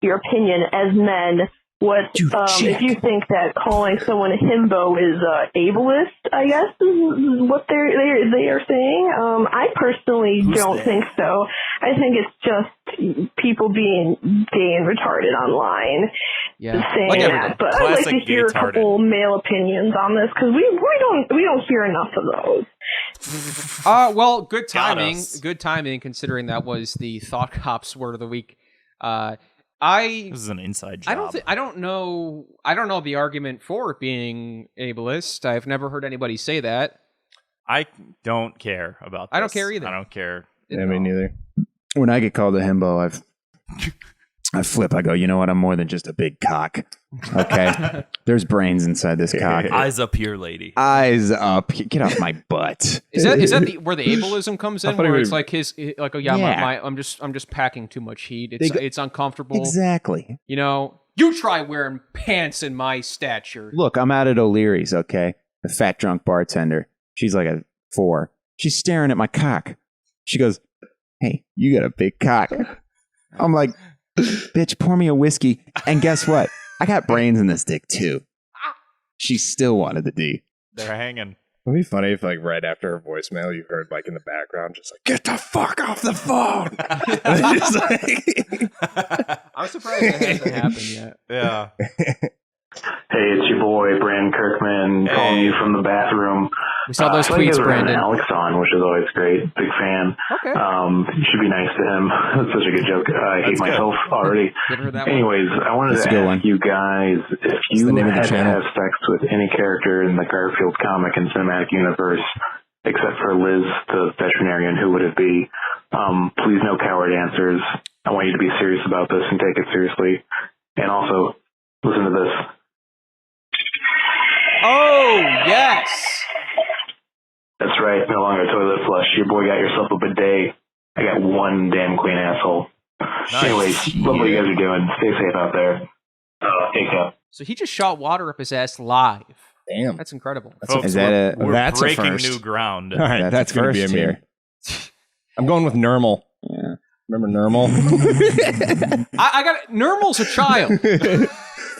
your opinion as men. What if you think that calling someone a himbo is ableist? I guess is what they are saying. I personally don't think so. I think it's just people being gay and retarded online saying that. But I'd like to hear a couple male opinions on this because we don't hear enough of those. Well, good timing. Good timing, considering that was the Thought Cops word of the week. This is an inside job. I don't know the argument for it being ableist. I've never heard anybody say that. I don't care about this. I don't care either. I don't care. Yeah, me neither. When I get called a himbo, I flip. I go, you know what? I'm more than just a big cock. Okay? There's brains inside this cock. Eyes up here, lady. Eyes up. Get off my butt. Is that where the ableism comes in? Where it's like I'm just packing too much heat. It's uncomfortable. Exactly. You try wearing pants in my stature. Look, I'm out at O'Leary's, okay? The fat drunk bartender. She's like a 4. She's staring at my cock. She goes, hey, you got a big cock. I'm like, bitch, pour me a whiskey. And guess what? I got brains in this dick, too. She still wanted the D. They're hanging. It'd be funny if, like, right after her voicemail, you heard, like, in the background, just like, get the fuck off the phone. I'm surprised that hasn't happened yet. Yeah. Hey, it's your boy, Brandon Kirkman, calling you from the bathroom. We saw those I think tweets, you guys were having Brandon. Alex on, which is always great. Big fan. Okay. You should be nice to him. That's such a good joke. I hate myself already. Anyways, I wanted to ask you guys if you had to have sex with any character in the Garfield comic and cinematic universe, except for Liz, the veterinarian, who would it be? Please, no coward answers. I want you to be serious about this and take it seriously. And also, listen to this. Oh, yes. That's right. No longer toilet flush. Your boy got yourself a bidet. I got one damn queen asshole. Nice. Anyways, love what you guys are doing. Stay safe out there. Take care. So he just shot water up his ass live. Damn. That's incredible. Folks, we're breaking new ground. All right, that's going to be a meme. I'm going with Nermal. Yeah. Remember Nermal? I got it. Nermal's a child.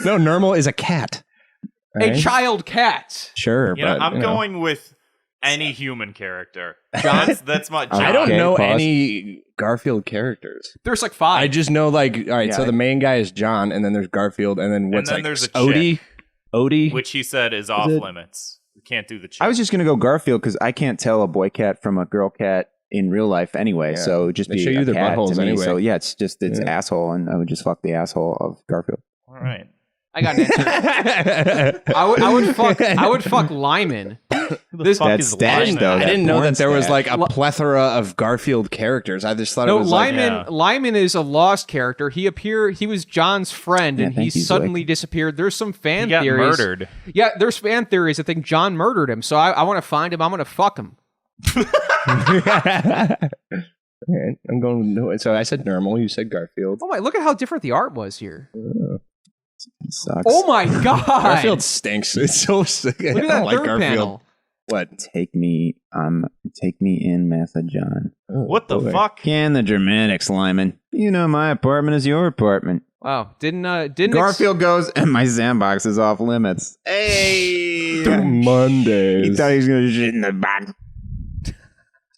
No, Nermal is a cat. A child cat. Sure, but I'm going with any human character. John? That's my John. I don't know any Garfield characters. There's like 5. I just know all right, so the main guy is John, and then there's Garfield, and then what's there's a Odie? chick, Odie? which he said is off limits. We can't do the chick. I was just gonna go Garfield because I can't tell a boy cat from a girl cat in real life anyway. Yeah. So just They be show you a their cat buttholes to me. anyway. So yeah, it's asshole, and I would just fuck the asshole of Garfield. All right. I got an answer. I would fuck Lyman. That's Stash though. I didn't know that there was Stash. like a plethora of Garfield characters. I just thought it No, was Lyman. Lyman is a lost character. He was John's friend, and he thank you, suddenly disappeared. There's some fan He got theories. murdered. Yeah, there's fan theories that think John murdered him. So I want to find him. I'm going to fuck him. Okay, I'm going. No, so I said normal. You said Garfield. Oh my! Look at how different the art was here. Sucks. Oh my god! Garfield stinks. It's so sick. Look at that third panel. What? Take me in, Massa John. What the fuck? Can the dramatics, Lyman? You know my apartment is your apartment. Wow! Didn't Garfield goes, and my sandbox is off limits. Hey, Mondays. He thought he was gonna shit in the box.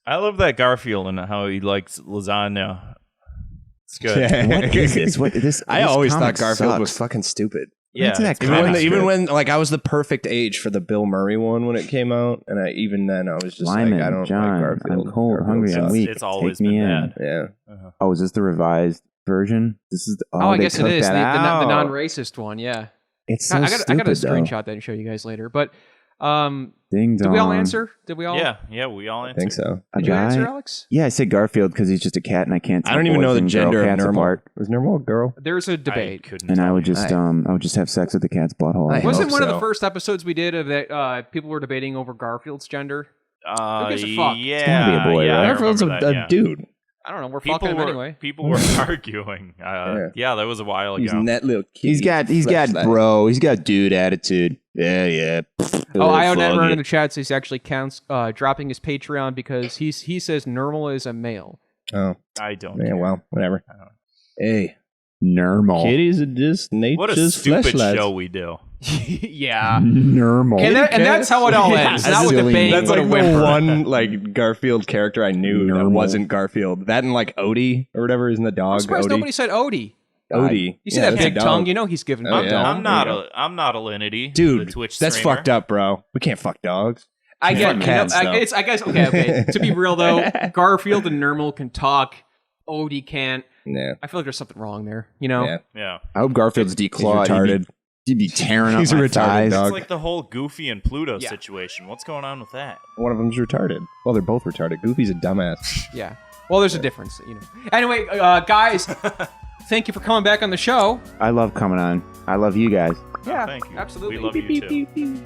I love that Garfield and how he likes lasagna. It's good. Yeah. What is this? What this? I this always thought comic Garfield sucks. was fucking stupid. Yeah, Into that it's comic strip. Even when like I was the perfect age for the Bill Murray one when it came out, and even then I was just Lyman, like, I don't John, like Garfield. I'm cold, Garfield hungry, I'm sucks. weak. It's always Take me been in. that. Yeah. Oh, is this the revised version? This is. I they guess it took is the that out. non-racist one. Yeah. It's so I got to stupid, screenshot that and show you guys later. But Ding did we all dong. answer? Did we all? Yeah, we all I answered. think so. A Did you guy? answer, Alex? Yeah, I said Garfield because he's just a cat, and I can't. Tell I don't even know boys the and gender girl of cats normal. apart. Was normal a girl? There's a I debate. couldn't. And I tell would you. just have sex with the cat's butthole. I Wasn't hope one of so. the first episodes we did of that people were debating over Garfield's gender? Who gives a fuck? Yeah, It's gotta be a boy, yeah, right? I Garfield's remember that, a yeah. dude. I don't know. We're People fucking him were anyway. people were arguing. Yeah, that was a while He's ago. that little kid. He's got he's got dude attitude. Yeah. Oh, Io Fuck Never it. in the chat says he actually counts dropping his Patreon because he says normal is a male. Oh, I don't. yeah. care. Well, whatever. Hey, Normal. kitties are just nature's What a stupid fleshlights. show we do. Yeah. Normal. And that's how it all ends. Not with the silly bang, That's but like a the whimper. one like Garfield character I knew that Normal. wasn't Garfield. That and like Odie or whatever isn't the I'm dog. surprised Odie. nobody said Odie. Odie. You see Yeah, that that's a big dog. tongue? You know he's giving Oh, big yeah. tongue. I'm not a Linity, Dude, the Twitch that's streamer. fucked up, bro. We can't fuck dogs. I get Fuck cats, though. I guess okay. To be real though, Garfield and Normal can talk. Odie can't. Yeah. I feel like there's something wrong there. You know? Yeah. Yeah, I hope Garfield's declawed. retarded. He'd be tearing He's up a my retarded thighs. dog. it's like the whole Goofy and Pluto Yeah. situation. What's going on with that? One of them's retarded. Well, they're both retarded. Goofy's a dumbass. Yeah. Well, there's a difference, you know. Anyway, guys, thank you for coming back on the show. I love coming on. I love you guys. Yeah, Thank you. absolutely. We love you too.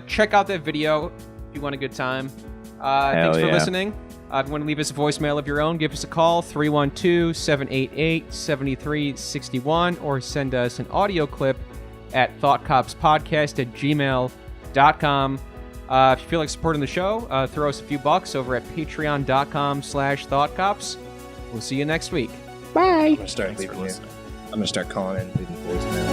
Check out that video if you want a good time. Thanks for yeah. listening. If you want to leave us a voicemail of your own, give us a call, 312-788-7361, or send us an audio clip at thoughtcopspodcast@gmail.com. If you feel like supporting the show, throw us a few bucks over at patreon.com/thoughtcops. We'll see you next week. I'm gonna start leaving you. I'm gonna start calling in, leaving voicemail.